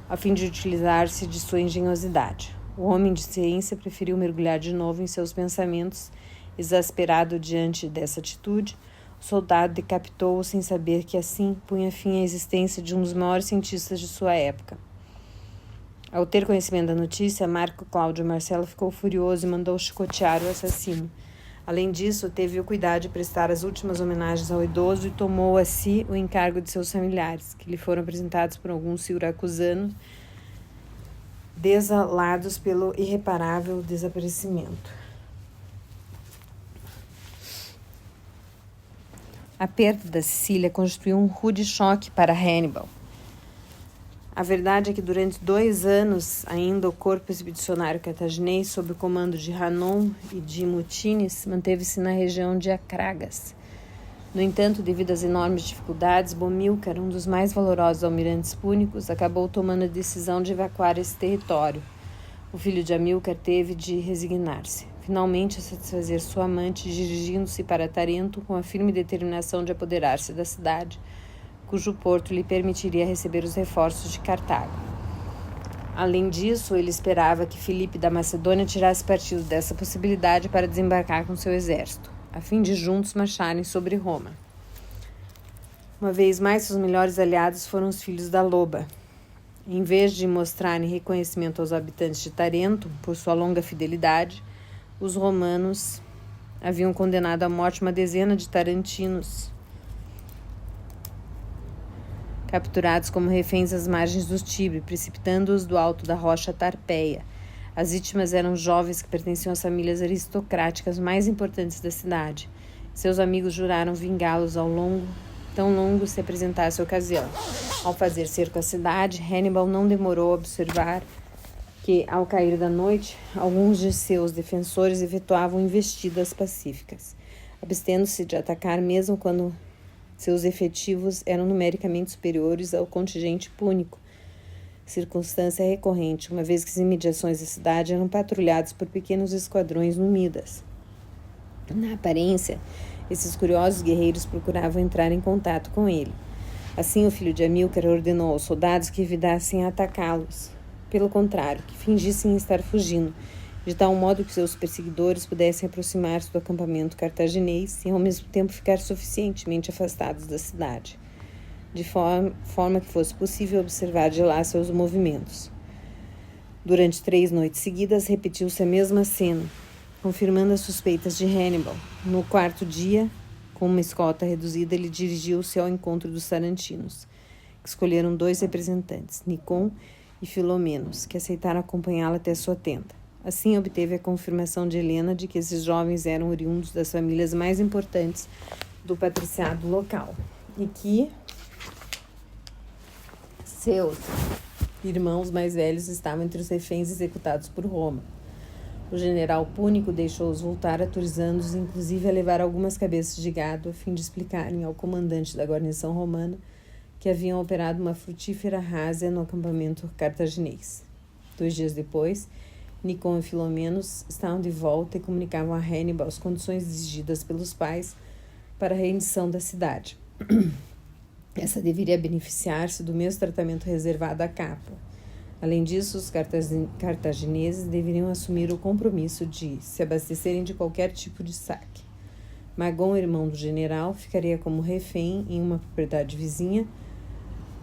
a fim de utilizar-se de sua engenhosidade. O homem de ciência preferiu mergulhar de novo em seus pensamentos. Exasperado diante dessa atitude, o soldado decapitou-o sem saber que assim punha fim à existência de um dos maiores cientistas de sua época. Ao ter conhecimento da notícia, Marco Cláudio Marcelo ficou furioso e mandou chicotear o assassino. Além disso, teve o cuidado de prestar as últimas homenagens ao idoso e tomou a si o encargo de seus familiares, que lhe foram apresentados por alguns siracusanos, desalados pelo irreparável desaparecimento. A perda da Sicília constituiu um rude choque para Hannibal. A verdade é que durante 2 anos ainda o corpo expedicionário cartaginês, sob o comando de Hanon e de Mutines, manteve-se na região de Acragas. No entanto, devido às enormes dificuldades, Bomilcar, um dos mais valorosos almirantes púnicos, acabou tomando a decisão de evacuar esse território. O filho de Amílcar teve de resignar-se, finalmente a satisfazer sua amante, dirigindo-se para Tarento com a firme determinação de apoderar-se da cidade, cujo porto lhe permitiria receber os reforços de Cartago. Além disso, ele esperava que Filipe da Macedônia tirasse partido dessa possibilidade para desembarcar com seu exército, a fim de juntos marcharem sobre Roma. Uma vez mais, seus melhores aliados foram os filhos da Loba. Em vez de mostrarem reconhecimento aos habitantes de Tarento por sua longa fidelidade, os romanos haviam condenado à morte uma dezena de tarantinos, capturados como reféns às margens do Tibre, precipitando-os do alto da rocha Tarpeia. As vítimas eram jovens que pertenciam às famílias aristocráticas mais importantes da cidade. Seus amigos juraram vingá-los tão longo se apresentasse a ocasião. Ao fazer cerco à cidade, Hannibal não demorou a observar que, ao cair da noite, alguns de seus defensores efetuavam investidas pacíficas, abstendo-se de atacar mesmo quando seus efetivos eram numericamente superiores ao contingente púnico, circunstância recorrente, uma vez que as imediações da cidade eram patrulhadas por pequenos esquadrões númidas. Na aparência, esses curiosos guerreiros procuravam entrar em contato com ele. Assim, o filho de Amílcar ordenou aos soldados que evitassem atacá-los. Pelo contrário, que fingissem estar fugindo, de tal modo que seus perseguidores pudessem aproximar-se do acampamento cartaginês e, ao mesmo tempo, ficar suficientemente afastados da cidade, de forma que fosse possível observar de lá seus movimentos. Durante 3 noites seguidas, repetiu-se a mesma cena, confirmando as suspeitas de Hannibal. No 4º dia, com uma escolta reduzida, ele dirigiu-se ao encontro dos tarantinos, que escolheram 2 representantes, Nicon e Filomenos, que aceitaram acompanhá-lo até sua tenda. Assim, obteve a confirmação de Helena de que esses jovens eram oriundos das famílias mais importantes do patriciado local e que seus irmãos mais velhos estavam entre os reféns executados por Roma. O general púnico deixou-os voltar, autorizando-os inclusive a levar algumas cabeças de gado a fim de explicarem ao comandante da guarnição romana que haviam operado uma frutífera rásia no acampamento cartaginês. 2 dias depois, Nicon e Filomenos estavam de volta e comunicavam a Hannibal as condições exigidas pelos pais para a rendição da cidade. Essa deveria beneficiar-se do mesmo tratamento reservado à Capua. Além disso, os cartagineses deveriam assumir o compromisso de se abastecerem de qualquer tipo de saque. Magon, irmão do general, ficaria como refém em uma propriedade vizinha,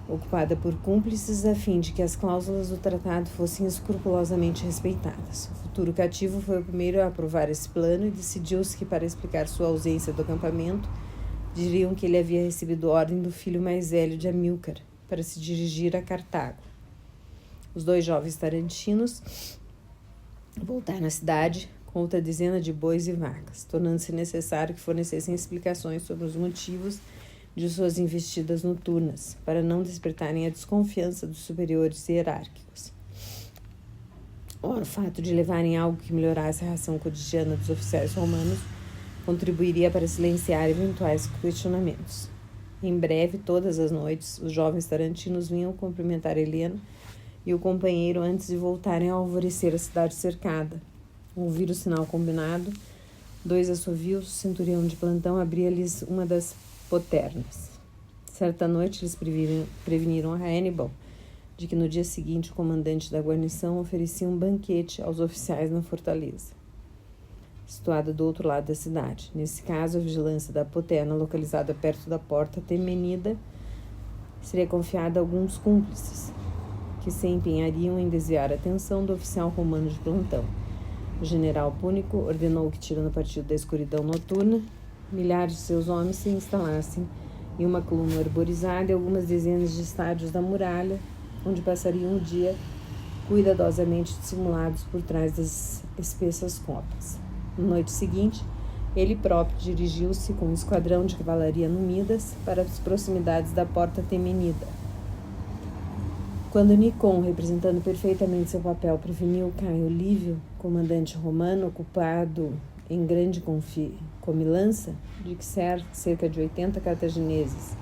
ocupada por cúmplices, a fim de que as cláusulas do tratado fossem escrupulosamente respeitadas. O futuro cativo foi o primeiro a aprovar esse plano e decidiu-se que, para explicar sua ausência do acampamento, diriam que ele havia recebido ordem do filho mais velho de Amílcar para se dirigir a Cartago. Os 2 jovens tarantinos voltaram à cidade com outra dezena de bois e vacas, tornando-se necessário que fornecessem explicações sobre os motivos de suas investidas noturnas, para não despertarem a desconfiança dos superiores hierárquicos. Ora, o fato de levarem algo que melhorasse a ração cotidiana dos oficiais romanos contribuiria para silenciar eventuais questionamentos. Em breve, todas as noites, os jovens tarantinos vinham cumprimentar Helena e o companheiro antes de voltarem a alvorecer a cidade cercada. Ao ouvir o sinal combinado, 2 assovios, o centurião de plantão abria-lhes uma das poternas. Certa noite, eles preveniram a Hannibal de que no dia seguinte o comandante da guarnição oferecia um banquete aos oficiais na fortaleza, situada do outro lado da cidade. Nesse caso, a vigilância da Poterna, localizada perto da porta Temenida, seria confiada a alguns cúmplices, que se empenhariam em desviar a atenção do oficial romano de plantão. O general Púnico ordenou que, tirando partido da escuridão noturna, milhares de seus homens se instalassem em uma coluna arborizada e algumas dezenas de estádios da muralha, onde passariam o dia cuidadosamente dissimulados por trás das espessas copas. Na noite seguinte, ele próprio dirigiu-se com um esquadrão de cavalaria númidas para as proximidades da porta Temenida. Quando Nicon, representando perfeitamente seu papel, preveniu Caio Lívio, comandante romano ocupado em grande comilança, de que cerca de 80 cartagineses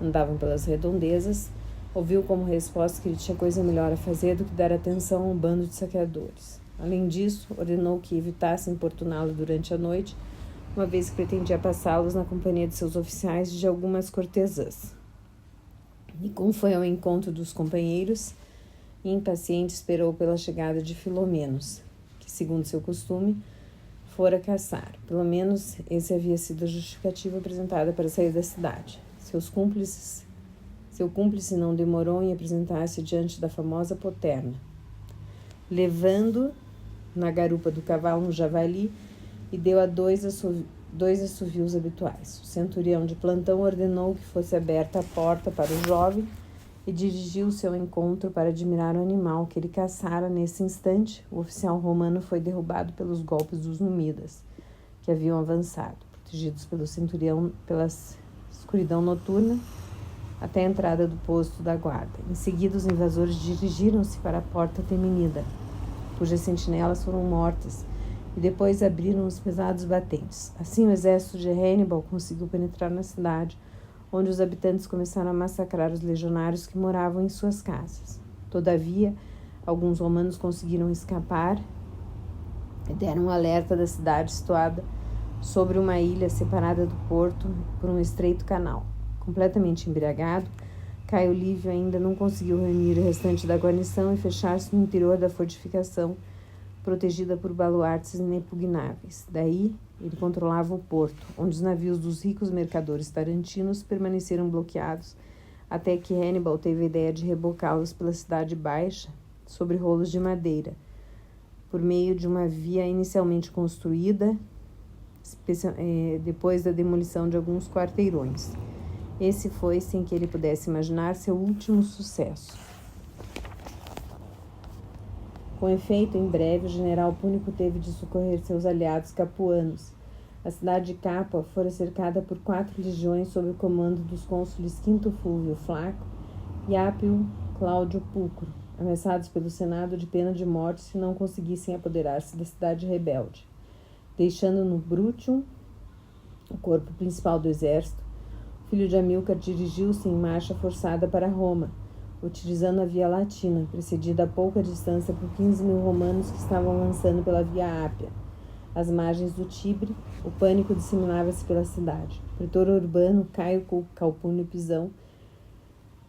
andavam pelas redondezas, ouviu como resposta que ele tinha coisa melhor a fazer do que dar atenção a um bando de saqueadores. Além disso, ordenou que evitassem importuná-lo durante a noite, uma vez que pretendia passá-los na companhia de seus oficiais e de algumas cortesãs. Nicon foi ao encontro dos companheiros e, impaciente, esperou pela chegada de Filomenos, que, segundo seu costume, fora caçar. Pelo menos esse havia sido a justificativa apresentada para sair da cidade. Seu cúmplice não demorou em apresentar-se diante da famosa Poterna, levando na garupa do cavalo um javali e deu a dois assovios habituais. O centurião de plantão ordenou que fosse aberta a porta para o jovem e dirigiu-se ao encontro para admirar o animal que ele caçara. Nesse instante, o oficial romano foi derrubado pelos golpes dos númidas, que haviam avançado, protegidos pelo centurião pela escuridão noturna, até a entrada do posto da guarda. Em seguida, os invasores dirigiram-se para a porta Temenida, cujas sentinelas foram mortas, e depois abriram os pesados batentes. Assim, o exército de Hannibal conseguiu penetrar na cidade, onde os habitantes começaram a massacrar os legionários que moravam em suas casas. Todavia, alguns romanos conseguiram escapar e deram um alerta da cidade situada sobre uma ilha separada do porto por um estreito canal. Completamente embriagado, Caio Lívio ainda não conseguiu reunir o restante da guarnição e fechar-se no interior da fortificação, protegida por baluartes inexpugnáveis. Daí, ele controlava o porto, onde os navios dos ricos mercadores tarantinos permaneceram bloqueados, até que Hannibal teve a ideia de rebocá-los pela cidade baixa, sobre rolos de madeira, por meio de uma via inicialmente construída, depois da demolição de alguns quarteirões. Esse foi, sem que ele pudesse imaginar, seu último sucesso. Com efeito, em breve, o general Púnico teve de socorrer seus aliados capuanos. A cidade de Capua fora cercada por 4 legiões sob o comando dos cônsules Quinto Fúvio Flaco e Apio Cláudio Pulcro, ameaçados pelo Senado de pena de morte se não conseguissem apoderar-se da cidade rebelde. Deixando no Brutium o corpo principal do exército, o filho de Amílcar dirigiu-se em marcha forçada para Roma, utilizando a Via Latina, precedida a pouca distância por 15.000 romanos que estavam avançando pela Via Ápia. Às margens do Tibre, o pânico disseminava-se pela cidade. O pretor urbano Caio Calpúnio Pisão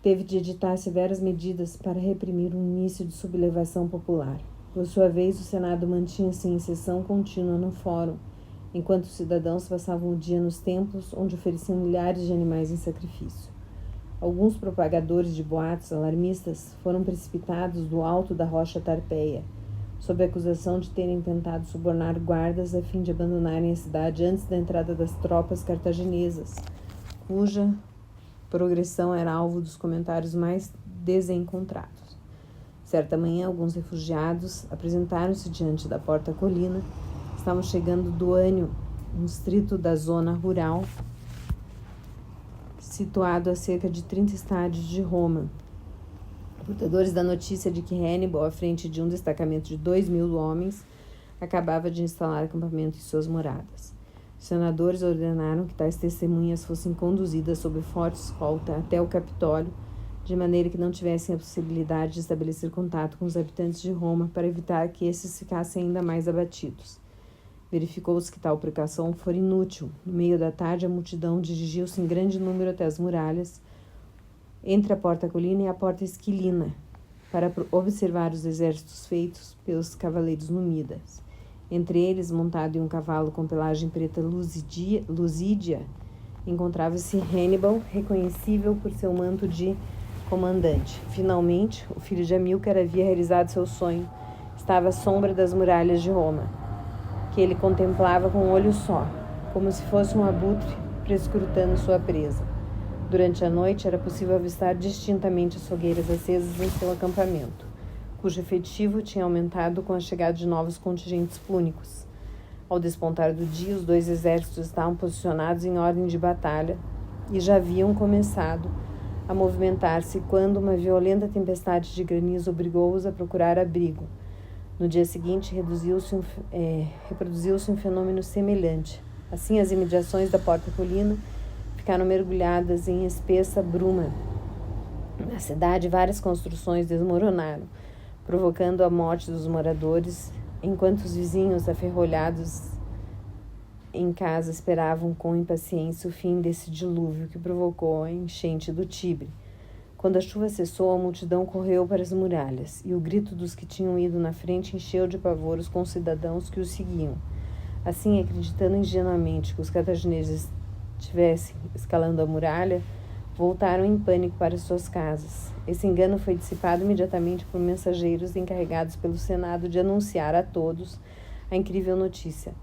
teve de editar severas medidas para reprimir o início de sublevação popular. Por sua vez, o Senado mantinha-se em sessão contínua no fórum, enquanto os cidadãos passavam o dia nos templos, onde ofereciam milhares de animais em sacrifício. Alguns propagadores de boatos alarmistas foram precipitados do alto da rocha Tarpeia, sob a acusação de terem tentado subornar guardas a fim de abandonarem a cidade antes da entrada das tropas cartaginesas, cuja progressão era alvo dos comentários mais desencontrados. Certa manhã, alguns refugiados apresentaram-se diante da porta-colina. Estavam chegando do Ânio, um distrito da zona rural, situado a cerca de 30 estádios de Roma. Portadores da notícia de que Hannibal, à frente de um destacamento de 2.000 homens, acabava de instalar acampamento em suas moradas. Os senadores ordenaram que tais testemunhas fossem conduzidas sob forte escolta até o Capitólio, de maneira que não tivessem a possibilidade de estabelecer contato com os habitantes de Roma para evitar que esses ficassem ainda mais abatidos. Verificou-se que tal precaução fora inútil. No meio da tarde, a multidão dirigiu-se em grande número até as muralhas, entre a porta-colina e a porta esquilina, para observar os exércitos feitos pelos cavaleiros númidas. Entre eles, montado em um cavalo com pelagem preta lusídia, encontrava-se Hannibal, reconhecível por seu manto de comandante. Finalmente, o filho de Amílcar havia realizado seu sonho. Estava à sombra das muralhas de Roma, que ele contemplava com um olho só, como se fosse um abutre prescrutando sua presa. Durante a noite, era possível avistar distintamente as fogueiras acesas em seu acampamento, cujo efetivo tinha aumentado com a chegada de novos contingentes púnicos. Ao despontar do dia, os dois exércitos estavam posicionados em ordem de batalha e já haviam começado a movimentar-se quando uma violenta tempestade de granizo obrigou-os a procurar abrigo. No dia seguinte, reproduziu-se um fenômeno semelhante. Assim, as imediações da Porta Colina ficaram mergulhadas em espessa bruma. Na cidade, várias construções desmoronaram, provocando a morte dos moradores, enquanto os vizinhos, aferrolhados em casa, esperavam com impaciência o fim desse dilúvio que provocou a enchente do Tibre. Quando a chuva cessou, a multidão correu para as muralhas, e o grito dos que tinham ido na frente encheu de pavor os concidadãos que os seguiam. Assim, acreditando ingenuamente que os cartagineses estivessem escalando a muralha, voltaram em pânico para suas casas. Esse engano foi dissipado imediatamente por mensageiros encarregados pelo Senado de anunciar a todos a incrível notícia.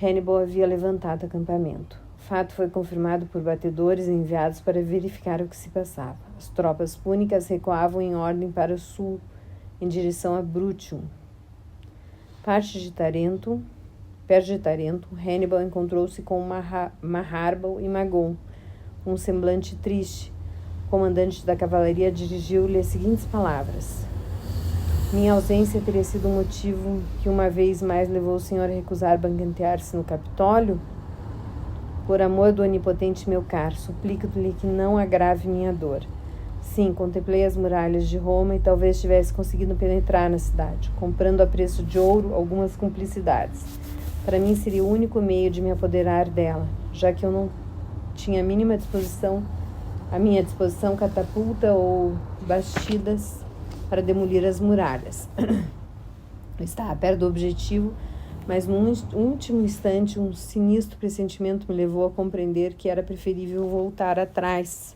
Hannibal havia levantado acampamento. O fato foi confirmado por batedores enviados para verificar o que se passava. As tropas púnicas recuavam em ordem para o sul, em direção a Brutium. Perto de Tarento, Hannibal encontrou-se com Maharbal e Magon, um semblante triste. O comandante da cavalaria dirigiu-lhe as seguintes palavras: minha ausência teria sido o motivo que uma vez mais levou o senhor a recusar banquetear-se no Capitólio? Por amor do onipotente meu caro, suplico-lhe que não agrave minha dor. Sim, contemplei as muralhas de Roma e talvez tivesse conseguido penetrar na cidade, comprando a preço de ouro algumas cumplicidades. Para mim seria o único meio de me apoderar dela, já que eu não tinha à minha disposição catapulta ou bastidas para demolir as muralhas. Eu estava perto do objetivo, mas num último instante um sinistro pressentimento me levou a compreender que era preferível voltar atrás.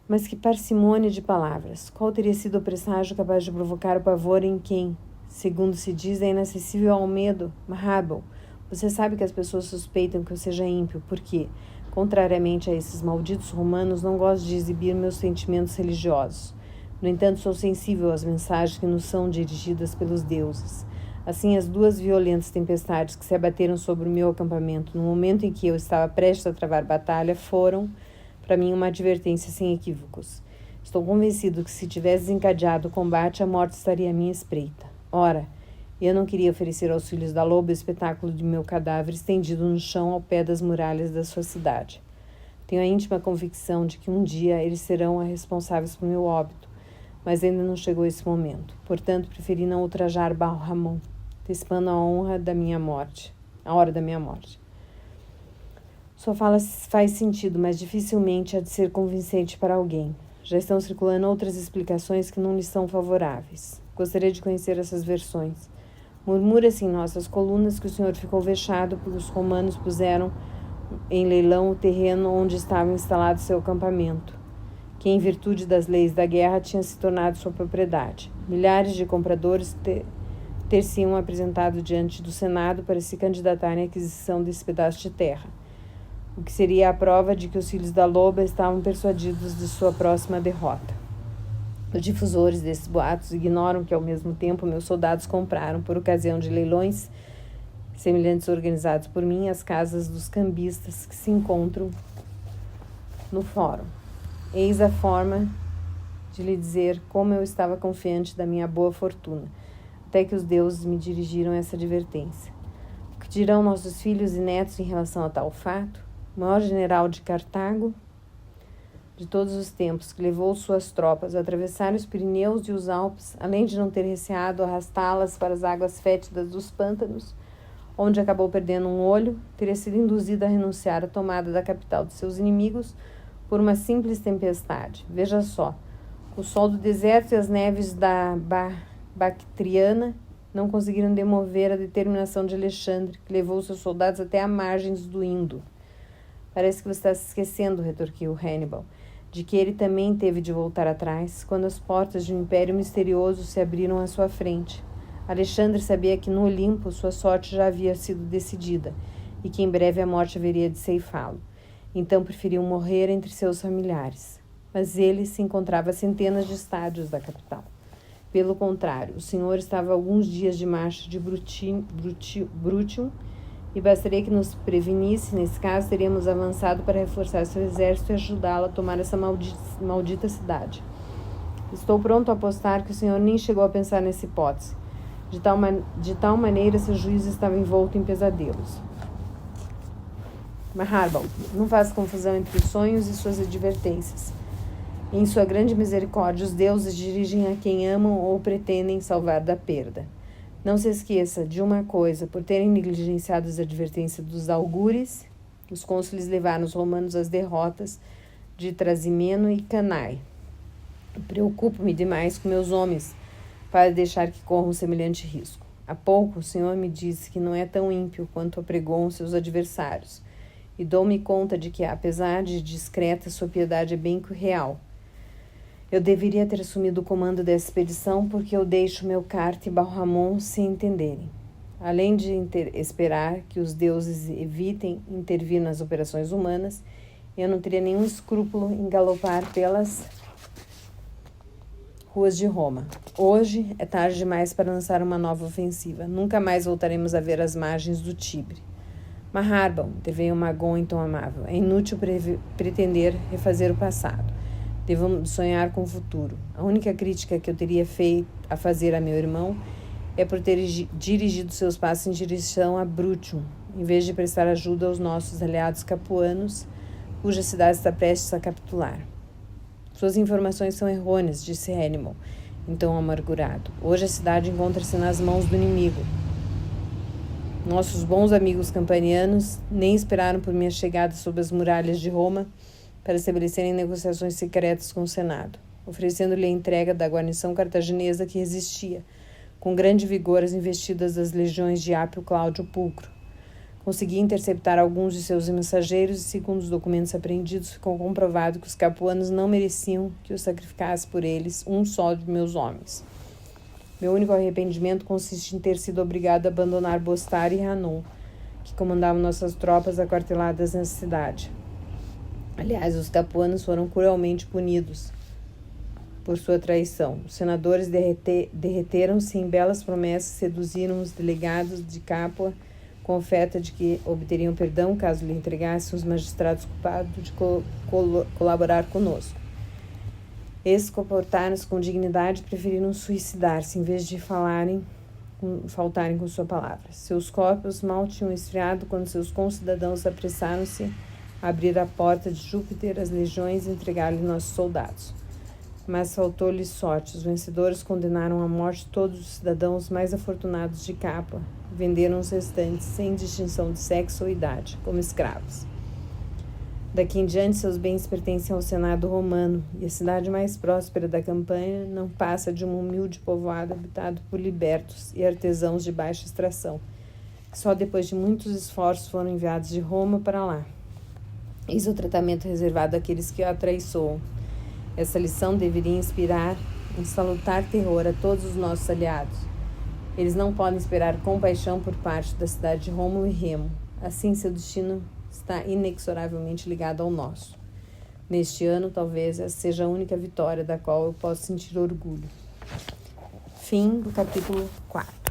Mas que parcimônia de palavras! Qual teria sido o presságio capaz de provocar o pavor em quem, segundo se diz, é inacessível ao medo? Maharbal, você sabe que as pessoas suspeitam que eu seja ímpio, porque, contrariamente a esses malditos romanos, não gosto de exibir meus sentimentos religiosos. No entanto, sou sensível às mensagens que nos são dirigidas pelos deuses. Assim, as duas violentas tempestades que se abateram sobre o meu acampamento no momento em que eu estava prestes a travar batalha foram, para mim, uma advertência sem equívocos. Estou convencido que se tivesse desencadeado o combate, a morte estaria à minha espreita. Ora, eu não queria oferecer aos filhos da loba o espetáculo de meu cadáver estendido no chão ao pé das muralhas da sua cidade. Tenho a íntima convicção de que um dia eles serão responsáveis por meu óbito, mas ainda não chegou esse momento. Portanto, preferi não ultrajar Baal-Hamon, antecipando a hora da minha morte. Sua fala faz sentido, mas dificilmente há de ser convincente para alguém. Já estão circulando outras explicações que não lhes são favoráveis. Gostaria de conhecer essas versões. Murmura-se em nossas colunas que o senhor ficou vexado porque os romanos puseram em leilão o terreno onde estava instalado seu acampamento, que em virtude das leis da guerra tinha se tornado sua propriedade. Milhares de compradores ter-se-iam apresentado diante do Senado para se candidatarem à aquisição desse pedaço de terra, o que seria a prova de que os filhos da loba estavam persuadidos de sua próxima derrota. Os difusores desses boatos ignoram que, ao mesmo tempo, meus soldados compraram, por ocasião de leilões semelhantes organizados por mim, as casas dos cambistas que se encontram no fórum. Eis a forma de lhe dizer como eu estava confiante da minha boa fortuna, até que os deuses me dirigiram essa advertência. O que dirão nossos filhos e netos em relação a tal fato? O maior general de Cartago de todos os tempos, que levou suas tropas a atravessar os Pirineus e os Alpes, além de não ter receado arrastá-las para as águas fétidas dos pântanos, onde acabou perdendo um olho, teria sido induzido a renunciar à tomada da capital de seus inimigos por uma simples tempestade. Veja só, O sol do deserto e as neves da Bactriana não conseguiram demover a determinação de Alexandre, que levou seus soldados até a margens do Indo. Parece que você está se esquecendo, retorquiu Hannibal, de que ele também teve de voltar atrás, quando as portas de um império misterioso se abriram à sua frente. Alexandre sabia que no Olimpo sua sorte já havia sido decidida, e que em breve a morte haveria de ceifá-lo. Então preferiu morrer entre seus familiares. Mas ele se encontrava a centenas de estádios da capital. Pelo contrário, o senhor estava a alguns dias de marcha de Brutium, e bastaria que nos prevenisse. Nesse caso, teríamos avançado para reforçar seu exército e ajudá-lo a tomar essa maldita cidade. Estou pronto a apostar que o senhor nem chegou a pensar nessa hipótese. De tal maneira, seu juízo estava envolto em pesadelos. Maharbal, não faz confusão entre os sonhos e suas advertências. Em sua grande misericórdia, os deuses dirigem a quem amam ou pretendem salvar da perda. Não se esqueça de uma coisa: por terem negligenciado as advertências dos augures, os cônsules levaram os romanos às derrotas de Trasimeno e Cannae. Preocupo-me demais com meus homens para deixar que corram semelhante risco. Há pouco o senhor me disse que não é tão ímpio quanto apregoam seus adversários, e dou-me conta de que, apesar de discreta, sua piedade é bem real. Eu deveria ter assumido o comando dessa expedição, porque eu deixo Melkart e Balramon se entenderem. Além de esperar que os deuses evitem intervir nas operações humanas, eu não teria nenhum escrúpulo em galopar pelas ruas de Roma. Hoje é tarde demais para lançar uma nova ofensiva. Nunca mais voltaremos a ver as margens do Tibre. Maharbal, interveio Magon em tom amável, é inútil pretender refazer o passado. Devemos sonhar com o futuro. A única crítica que eu teria a fazer a meu irmão é por ter dirigido seus passos em direção a Brutium, em vez de prestar ajuda aos nossos aliados capuanos, cuja cidade está prestes a capitular. Suas informações são errôneas, disse Hannibal, em tom amargurado. Hoje a cidade encontra-se nas mãos do inimigo. Nossos bons amigos campanianos nem esperaram por minha chegada sob as muralhas de Roma para estabelecerem negociações secretas com o Senado, oferecendo-lhe a entrega da guarnição cartaginesa que resistia, com grande vigor, às investidas das legiões de Apio Cláudio Pulcro. Consegui interceptar alguns de seus mensageiros e, segundo os documentos apreendidos, ficou comprovado que os capuanos não mereciam que eu sacrificasse por eles um só de meus homens. Meu único arrependimento consiste em ter sido obrigado a abandonar Bostar e Hanon, que comandavam nossas tropas aquarteladas nessa cidade. Aliás, os capuanos foram cruelmente punidos por sua traição. Os senadores derreteram-se em belas promessas, seduziram os delegados de Capua com oferta de que obteriam perdão caso lhe entregassem os magistrados culpados de colaborar conosco. Esses comportaram-se com dignidade e preferiram suicidar-se em vez de faltarem com sua palavra. Seus corpos mal tinham esfriado quando seus concidadãos apressaram-se a abrir a porta de Júpiter às legiões e entregar-lhe nossos soldados. Mas faltou-lhes sorte. Os vencedores condenaram à morte todos os cidadãos mais afortunados de Capua, venderam os restantes, sem distinção de sexo ou idade, como escravos. Daqui em diante, seus bens pertencem ao Senado romano, e a cidade mais próspera da campanha não passa de um humilde povoado habitado por libertos e artesãos de baixa extração, que só depois de muitos esforços foram enviados de Roma para lá. Eis o tratamento reservado àqueles que a atraiçoam. Essa lição deveria inspirar um salutar terror a todos os nossos aliados. Eles não podem esperar compaixão por parte da cidade de Rômulo e Remo. Assim, seu destino está inexoravelmente ligado ao nosso. Neste ano, talvez, essa seja a única vitória da qual eu posso sentir orgulho. Fim do capítulo 4.